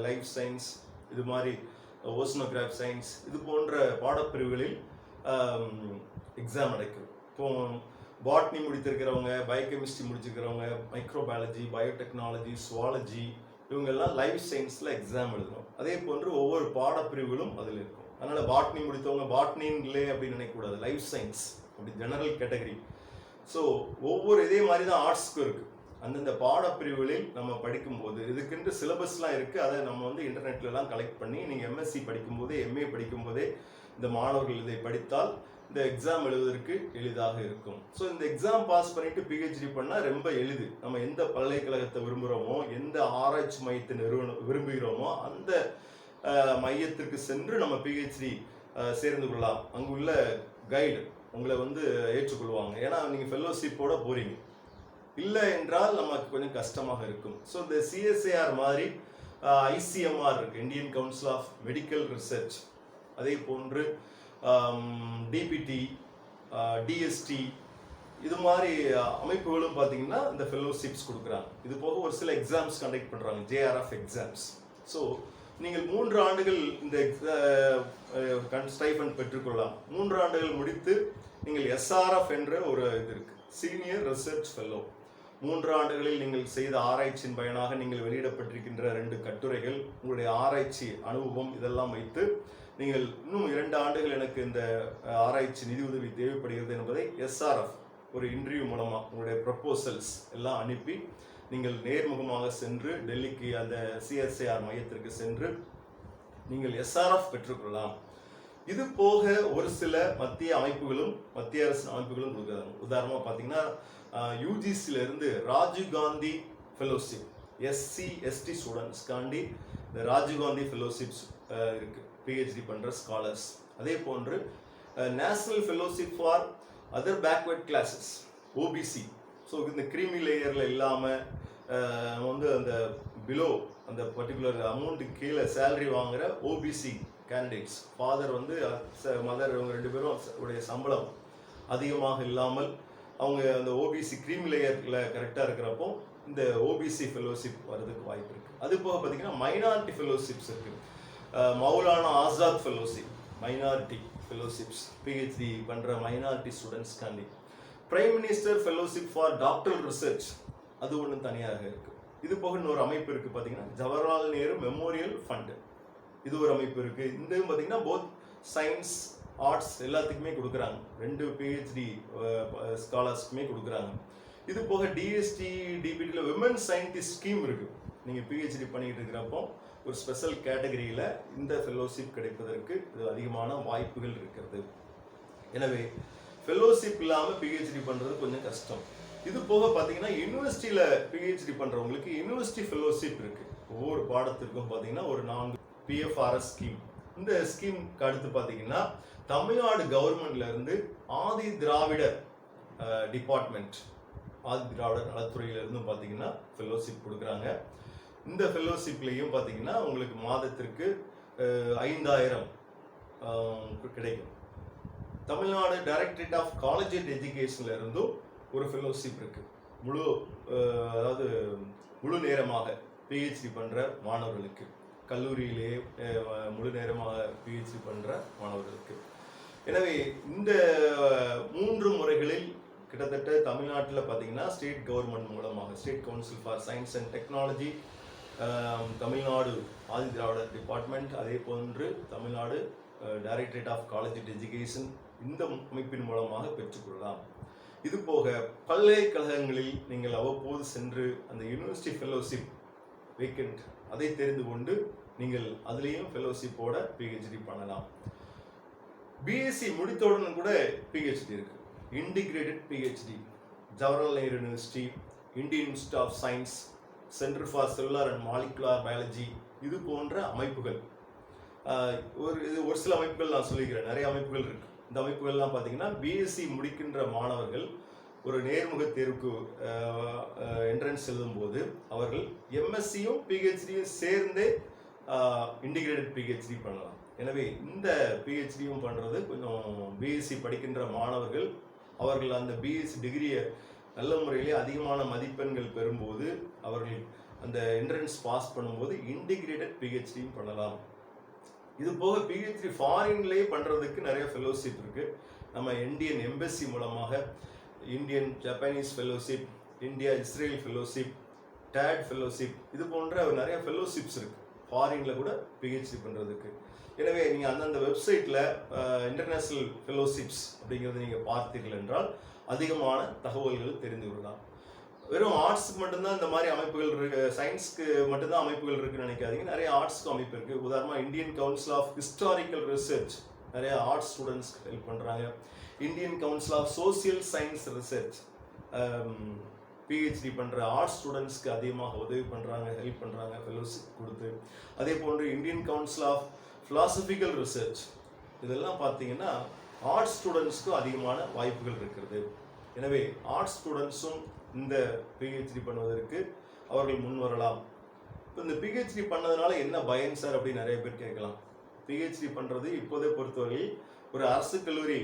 life science, இது மாதிரி ஓசனோகிராஃப் சயின்ஸ், இது போன்ற பாடப்பிரிவுகளில் எக்ஸாம் நடக்கும். இப்போ பாட்னி முடித்திருக்கிறவங்க, பயோகெமிஸ்ட்ரி முடிச்சிருக்கிறவங்க, மைக்ரோபயாலஜி, பயோடெக்னாலஜி, சுவாலஜி, இவங்கெல்லாம் லைஃப் சயின்ஸில் எக்ஸாம் எழுதணும். அதே போன்று ஒவ்வொரு பாடப்பிரிவுகளும் அதில் இருக்கும். அதனால் பாட்னி முடித்தவங்க பாட்னின் இல்லை அப்படின்னு நினைக்கக்கூடாது. லைஃப் சயின்ஸ் அப்படி ஜெனரல் கேட்டகரி. ஸோ ஒவ்வொரு இதே மாதிரி தான் ஆர்ட்ஸ்க்கும் இருக்குது. அந்தந்த பாடப்பிரிவுகளில் நம்ம படிக்கும்போது இதுக்கென்று சிலபஸ்லாம் இருக்குது. அதை நம்ம இன்டர்நெட்லலாம் கலெக்ட் பண்ணி நீங்கள் எம்எஸ்சி படிக்கும்போதே, எம்ஏ படிக்கும்போதே இந்த மாணவர்கள் இதை படித்தால் இந்த எக்ஸாம் எழுதுவதற்கு எளிதாக இருக்கும். ஸோ இந்த எக்ஸாம் பாஸ் பண்ணிட்டு பிஹெச்டி பண்ணால் ரொம்ப எளிது. நம்ம எந்த பல்கலைக்கழகத்தை விரும்புகிறோமோ, எந்த ஆராய்ச்சி மையத்தை விரும்புகிறோமோ அந்த மையத்திற்கு சென்று நம்ம பிஹெச்டி சேர்ந்து கொள்ளலாம். அங்குள்ள கைடு உங்களை ஏற்றுக்கொள்வாங்க. ஏன்னா நீங்கள் ஃபெல்லோஷிப்போட போகிறீங்க. இல்லை என்றால் நமக்கு கொஞ்சம் கஷ்டமாக இருக்கும். ஸோ இந்த சிஎஸ்ஐஆர் மாதிரி ஐசிஎம்ஆர் இருக்குது, Indian council of medical research. அதே போன்று டிபிடி, டிஎஸ்டி, இது மாதிரி அமைப்புகளும் பார்த்தீங்கன்னா இந்த ஃபெல்லோஷிப்ஸ் கொடுக்குறாங்க. இது போக ஒரு சில எக்ஸாம்ஸ் கண்டக்ட் பண்ணுறாங்க, ஜேஆர்எஃப் எக்ஸாம்ஸ். ஸோ நீங்கள் 3 ஆண்டுகள் இந்த ஸ்டைஃபண்ட் பெற்றுக்கொள்ளலாம். 3 ஆண்டுகள் முடித்து நீங்கள் எஸ்ஆர்எஃப் என்ற ஒரு இது இருக்கு, சீனியர் ரிசர்ச் ஃபெல்லோ. 3 ஆண்டுகளில் நீங்கள் செய்த ஆராய்ச்சியின் பயனாக நீங்கள் வெளியிடப்பட்டிருக்கின்ற 2 கட்டுரைகள், உங்களுடைய ஆராய்ச்சி அனுபவம் இதெல்லாம் வைத்து நீங்கள் இன்னும் 2 ஆண்டுகள் எனக்கு இந்த ஆராய்ச்சி நிதி உதவி தேவைப்படுகிறது என்பதை எஸ்ஆர்எஃப் ஒரு இன்டர்வியூ மூலமாக உங்களுடைய ப்ரப்போசல்ஸ் எல்லாம் அனுப்பி நீங்கள் நேர்முகமாக சென்று டெல்லிக்கு அந்த சிஎஸ்ஐஆர் மையத்திற்கு சென்று நீங்கள் எஸ்ஆர்எஃப் பெற்றுக்கொள்ளலாம். இது போக ஒரு சில மத்திய அமைப்புகளும் மத்திய அரசு அமைப்புகளும் கொடுக்குறாங்க. உதாரணமாக பார்த்தீங்கன்னா யூஜிசில இருந்து Rajiv Gandhi fellowship, SC ST ஸ்டூடெண்ட்ஸ்காண்டி இந்த ராஜீவ் காந்தி ஃபெலோஷிப்ஸ் இருக்கு, பிஹெச்டி பண்ற ஸ்காலர்ஸ். அதே போன்று national fellowship for other backward classes, OBC. So இந்த கிரீமி லேயரில் இல்லாமல் வந்து அந்த பிலோ அந்த பர்டிகுலர் அமௌண்ட்டுக்கு கீழே சேலரி வாங்குகிற ஓபிசி கேண்டிடேட்ஸ், ஃபாதர் வந்து மதர், இவங்க 2 பேரும் உடைய சம்பளம் அதிகமாக இல்லாமல் அவங்க அந்த ஓபிசி கிரீமி லேயரில் கரெக்டாக இருக்கிறப்போ இந்த ஓபிசி ஃபெலோஷிப் வர்றதுக்கு வாய்ப்பு இருக்குது. அது போக பார்த்தீங்கன்னா மைனாரிட்டி ஃபெலோஷிப்ஸ் இருக்குது. Maulana Azad fellowship, minority fellowships, PhD பண்ணுற மைனாரிட்டி ஸ்டூடெண்ட்ஸ்காண்டி. Prime minister fellowship for doctoral research, அது ஒன்று தனியாக இருக்குது. இது போக இன்னொரு அமைப்பு இருக்குது பார்த்தீங்கன்னா ஜவஹர்லால் நேரு மெமோரியல் ஃபண்டு, இது ஒரு அமைப்பு இருக்குது. இந்த பார்த்தீங்கன்னா போத் சயின்ஸ் ஆர்ட்ஸ் எல்லாத்துக்குமே கொடுக்குறாங்க, 2 பிஹெச்டி ஸ்காலர்ஸ்க்குமே கொடுக்குறாங்க. இது போக டிஎஸ்டி டிபிடியில் விமன் சயின்டிஸ்ட் ஸ்கீம் இருக்குது. நீங்கள் பிஹெச்டி பண்ணிக்கிட்டு இருக்கிறப்போ ஒரு ஸ்பெஷல் கேட்டகரியில் இந்த ஃபெலோஷிப் கிடைப்பதற்கு இது அதிகமான வாய்ப்புகள் இருக்கிறது. எனவே ஃபெலோஷிப் இல்லாமல் பிஹெச்டி பண்ணுறது கொஞ்சம் கஷ்டம். இது போக பார்த்தீங்கன்னா யூனிவர்சிட்டியில் பிஹெச்டி பண்ணுறவங்களுக்கு யூனிவர்சிட்டி ஃபெலோஷிப் இருக்குது. ஒவ்வொரு பாடத்திற்கும் பார்த்தீங்கன்னா ஒரு 4 பிஎஃப்ஆர்எஸ் ஸ்கீம். இந்த ஸ்கீமுக்கு அடுத்து பார்த்தீங்கன்னா தமிழ்நாடு கவர்மெண்ட்ல இருந்து ஆதி திராவிடர் டிபார்ட்மெண்ட், ஆதி திராவிடர் நலத்துறையிலிருந்து பார்த்தீங்கன்னா ஃபெலோஷிப் கொடுக்குறாங்க. இந்த ஃபெலோஷிப்லேயும் பார்த்தீங்கன்னா உங்களுக்கு மாதத்திற்கு 5000 கிடைக்கும். Tamil Nadu directorate of college and எஜுகேஷன்ல இருந்தும் ஒரு ஃபெலோஷிப் இருக்கு, அதாவது முழு நேரமாக பிஹெச்டி பண்ற மாணவர்களுக்கு, கல்லூரியிலேயே முழு நேரமாக பிஹெச்டி பண்ற மாணவர்களுக்கு. எனவே இந்த 3 முறைகளில் கிட்டத்தட்ட தமிழ்நாட்டில் பார்த்தீங்கன்னா ஸ்டேட் கவர்மெண்ட் மூலமாக state council for science and technology, Tamil Nadu Adi Dravidar department, அதே போன்று Tamil Nadu directorate of college and education, இந்த அமைப்பின் மூலமாக பெற்றுக்கொள்ளலாம். இது போக பல்கலைக்கழகங்களில் நீங்கள் அவ்வப்போது சென்று அந்த யூனிவர்சிட்டி ஃபெலோஷிப் வேக்கண்ட் அதை தெரிந்து கொண்டு நீங்கள் அதுலேயும் ஃபெலோஷிப்போட பிஹெச்டி பண்ணலாம். பிஎஸ்சி முடித்தவுடன் கூட பிஹெச்டி இருக்கு, integrated PhD, Jawaharlal Nehru university, Indian institute of science, centre for cellular and molecular biology, இது போன்ற அமைப்புகள். ஒரு சில அமைப்புகள் நான் சொல்லிக்கிறேன், நிறைய அமைப்புகள் இருக்கு. இந்த அமைப்புகள்லாம் பார்த்தீங்கன்னா பிஎஸ்சி முடிக்கின்ற மாணவர்கள் ஒரு நேர்முக தேர்வுக்கு என்ட்ரன்ஸ் எழுதும்போது அவர்கள் எம்எஸ்சியும் பிஹெச்டியும் சேர்ந்தே இன்டிகிரேட்டட் பிஹெச்டி பண்ணலாம். எனவே இந்த பிஹெச்டியும் பண்ணுறது கொஞ்சம் பிஎஸ்சி படிக்கின்ற மாணவர்கள் அவர்கள் அந்த பிஎஸ்சி டிகிரியை நல்ல முறையிலே அதிகமான மதிப்பெண்கள் பெறும்போது அவர்கள் அந்த என்ட்ரன்ஸ் பாஸ் பண்ணும்போது இன்டிகிரேட்டட் பிஹெச்டியும் பண்ணலாம். இது போக பிஹெச்டி ஃபாரின்லேயே பண்ணுறதுக்கு நிறைய ஃபெலோஷிப் இருக்குது. நம்ம இந்தியன் எம்பசி மூலமாக Indian Japanese fellowship, India Israel fellowship, date fellowship, இது போன்ற நிறைய ஃபெலோஷிப்ஸ் இருக்குது ஃபாரினில் கூட பிஹெச்டி பண்ணுறதுக்கு. எனவே நீங்கள் அந்தந்த வெப்சைட்டில் இன்டர்நேஷ்னல் ஃபெலோஷிப்ஸ் அப்படிங்கிறது நீங்கள் பார்த்தீர்கள் என்றால் அதிகமான தகவல்கள் தெரிந்து கொள்ளலாம். வெறும் ஆர்ட்ஸுக்கு மட்டும்தான் இந்த மாதிரி அமைப்புகள் இருக்கு, சயின்ஸ்க்கு மட்டும்தான் அமைப்புகள் இருக்குன்னு நினைக்காதீங்க. நிறைய ஆர்ட்ஸ்க்கு அமைப்பு இருக்குது. உதாரணமாக Indian council of historical research நிறைய ஆர்ட்ஸ் ஸ்டூடெண்ட்ஸ்க்கு ஹெல்ப் பண்ணுறாங்க. Indian council of social science research PhD பண்ணுற ஆர்ட்ஸ் ஸ்டூடெண்ட்ஸ்க்கு அதிகமாக உதவி பண்ணுறாங்க, ஹெல்ப் பண்ணுறாங்க ஃபெலோஷிப் கொடுத்து. அதே போன்று Indian council of philosophical research, இதெல்லாம் பார்த்தீங்கன்னா ஆர்ட்ஸ் ஸ்டூடெண்ட்ஸ்க்கும் அதிகமான வாய்ப்புகள் இருக்கிறது. எனவே ஆர்ட்ஸ் ஸ்டூடெண்ட்ஸும் இந்த பிஹெச்டி பண்ணுவதற்கு அவர்கள் முன் வரலாம். இப்போ இந்த பிஹெச்டி பண்ணதுனால என்ன பயன் சார் அப்படின்னு நிறைய பேர் கேட்கலாம். பிஹெச்டி பண்ணுறது இப்போதே பொறுத்தவரையில் ஒரு அரசு கல்லூரி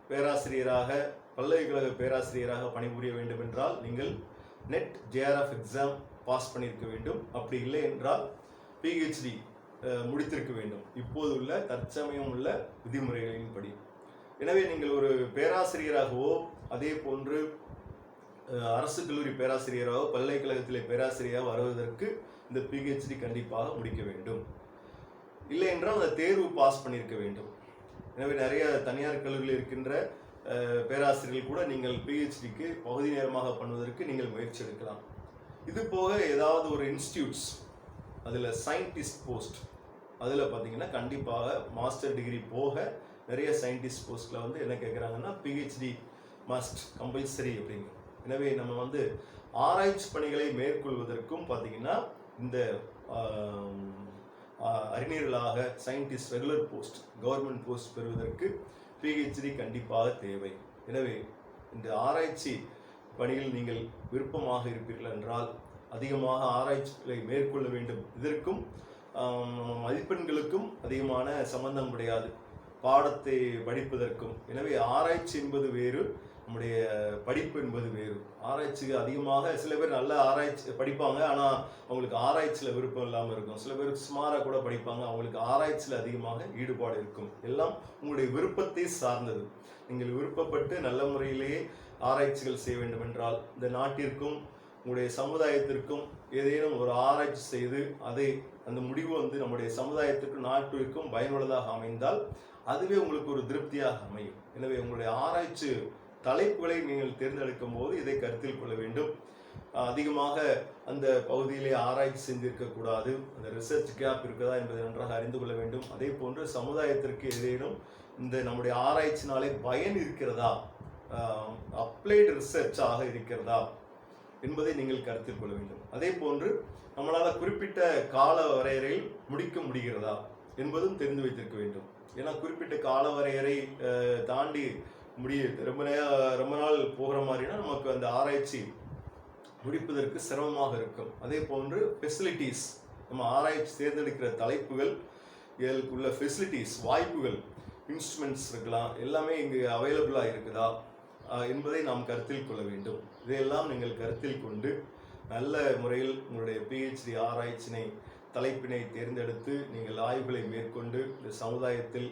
பேராசிரியராக, பல்கலைக்கழக பேராசிரியராக பணிபுரிய வேண்டும் என்றால் நீங்கள் நெட் ஜேஆர்எஃப் எக்ஸாம் பாஸ் பண்ணியிருக்க வேண்டும். அப்படி இல்லை என்றால் பிஹெச்டி முடித்திருக்க வேண்டும், இப்போது உள்ள தற்சமயம் உள்ள விதிமுறைகளின்படி. எனவே நீங்கள் ஒரு பேராசிரியராகவோ அதே போன்று அரசு கல்லூரி பேராசிரியராகவோ பல்கலைக்கழகத்திலே பேராசிரியராக வருவதற்கு இந்த பிஹெச்டி கண்டிப்பாக முடிக்க வேண்டும். இல்லை என்றால் அந்த தேர்வு பாஸ் பண்ணியிருக்க வேண்டும். எனவே நிறைய தனியார் கல்லூரியில் இருக்கின்ற பேராசிரியர்கள் கூட நீங்கள் பிஹெச்டிக்கு பகுதி நேரமாக பண்ணுவதற்கு நீங்கள் முயற்சி எடுக்கலாம். இது போக ஏதாவது ஒரு இன்ஸ்டியூட்ஸ், அதில் சயின்டிஸ்ட் போஸ்ட், அதில் பார்த்தீங்கன்னா கண்டிப்பாக மாஸ்டர் டிகிரி போக நிறைய சயின்டிஸ்ட் போஸ்ட்டில் வந்து என்ன கேட்குறாங்கன்னா பிஹெச்டி மஸ்ட் கம்பல்சரி அப்படிங்க. எனவே நம்ம வந்து ஆராய்ச்சி பணிகளை மேற்கொள்வதற்கும் பார்த்தீங்கன்னா இந்த அறிஞர்களாக scientist regular post, government post பெறுவதற்கு பிஹெச்டி கண்டிப்பாக தேவை. எனவே இந்த ஆராய்ச்சி பணியில் நீங்கள் விருப்பமாக இருப்பீர்கள் என்றால் அதிகமாக ஆராய்ச்சிகளை மேற்கொள்ள வேண்டும். இதற்கும் மதிப்பெண்களுக்கும் அதிகமான சம்பந்தம் கிடையாது, பாடத்தை படிப்பதற்கும். எனவே ஆராய்ச்சி என்பது வேறு, நம்முடைய படிப்பு என்பது வேறு. ஆராய்ச்சிக்கு அதிகமாக சில பேர் நல்ல ஆராய்ச்சி படிப்பாங்க, ஆனால் அவங்களுக்கு ஆராய்ச்சியில் விருப்பம் இல்லாமல் இருக்கும். சில பேருக்கு சுமாராக கூட படிப்பாங்க, அவங்களுக்கு ஆராய்ச்சியில் அதிகமாக ஈடுபாடு இருக்கும். எல்லாம் உங்களுடைய விருப்பத்தை சார்ந்தது. நீங்கள் விருப்பப்பட்டு நல்ல முறையிலேயே ஆராய்ச்சிகள் செய்ய வேண்டும் என்றால் இந்த நாட்டிற்கும் உங்களுடைய சமுதாயத்திற்கும் ஏதேனும் ஒரு ஆராய்ச்சி செய்து அந்த முடிவு வந்து நம்முடைய சமுதாயத்திற்கும் நாட்டிற்கும் பயனுள்ளதாக அமைந்தால் அதுவே உங்களுக்கு ஒரு திருப்தியாக அமையும். எனவே உங்களுடைய ஆராய்ச்சி தலைப்புகளை நீங்கள் தேர்ந்தெடுக்கும் போது இதை கருத்தில் கொள்ள வேண்டும். அதிகமாக அந்த பகுதியிலே ஆராய்ச்சி செஞ்சிருக்கக்கூடாது, அந்த ரிசர்ச் கேப் இருக்குதா என்பதை நன்றாக அறிந்து கொள்ள வேண்டும். அதே போன்று சமுதாயத்திற்கு ஏதேனும் இந்த நம்முடைய ஆராய்ச்சினாலே பயன் இருக்கிறதா, அப்ளைடு ரிசர்ச்சாக இருக்கிறதா என்பதை நீங்கள் கருத்தில் கொள்ள வேண்டும். அதே போன்று நம்மளால் குறிப்பிட்ட கால வரையறையில் முடிக்க முடிகிறதா என்பதும் தெரிந்து வைத்திருக்க வேண்டும். ஏன்னா குறிப்பிட்ட கால வரையறை தாண்டி ரொம்ப நாள் போகிற மாதிரினா நமக்கு அந்த ஆராய்ச்சி முடிப்பதற்கு சிரமமாக இருக்கும். அதே போன்று ஃபெசிலிட்டிஸ், நம்ம ஆராய்ச்சி தேர்ந்தெடுக்கிற தலைப்புகள், இதற்குள்ள ஃபெசிலிட்டிஸ், வாய்ப்புகள், இன்ஸ்ட்ருமெண்ட்ஸ் இருக்கலாம், எல்லாமே இங்கு அவைலபிளாக இருக்குதா என்பதை நாம் கருத்தில் கொள்ள வேண்டும். இதையெல்லாம் நீங்கள் கருத்தில் கொண்டு நல்ல முறையில் உங்களுடைய பிஹெச்டி ஆராய்ச்சினை தலைப்பினை தேர்ந்தெடுத்து நீங்கள் ஆய்வுகளை மேற்கொண்டு இந்த சமுதாயத்தில்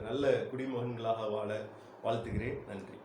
நல்ல குடிமகன்களாக வாழ வாழ்த்துகிறேன். நன்றி.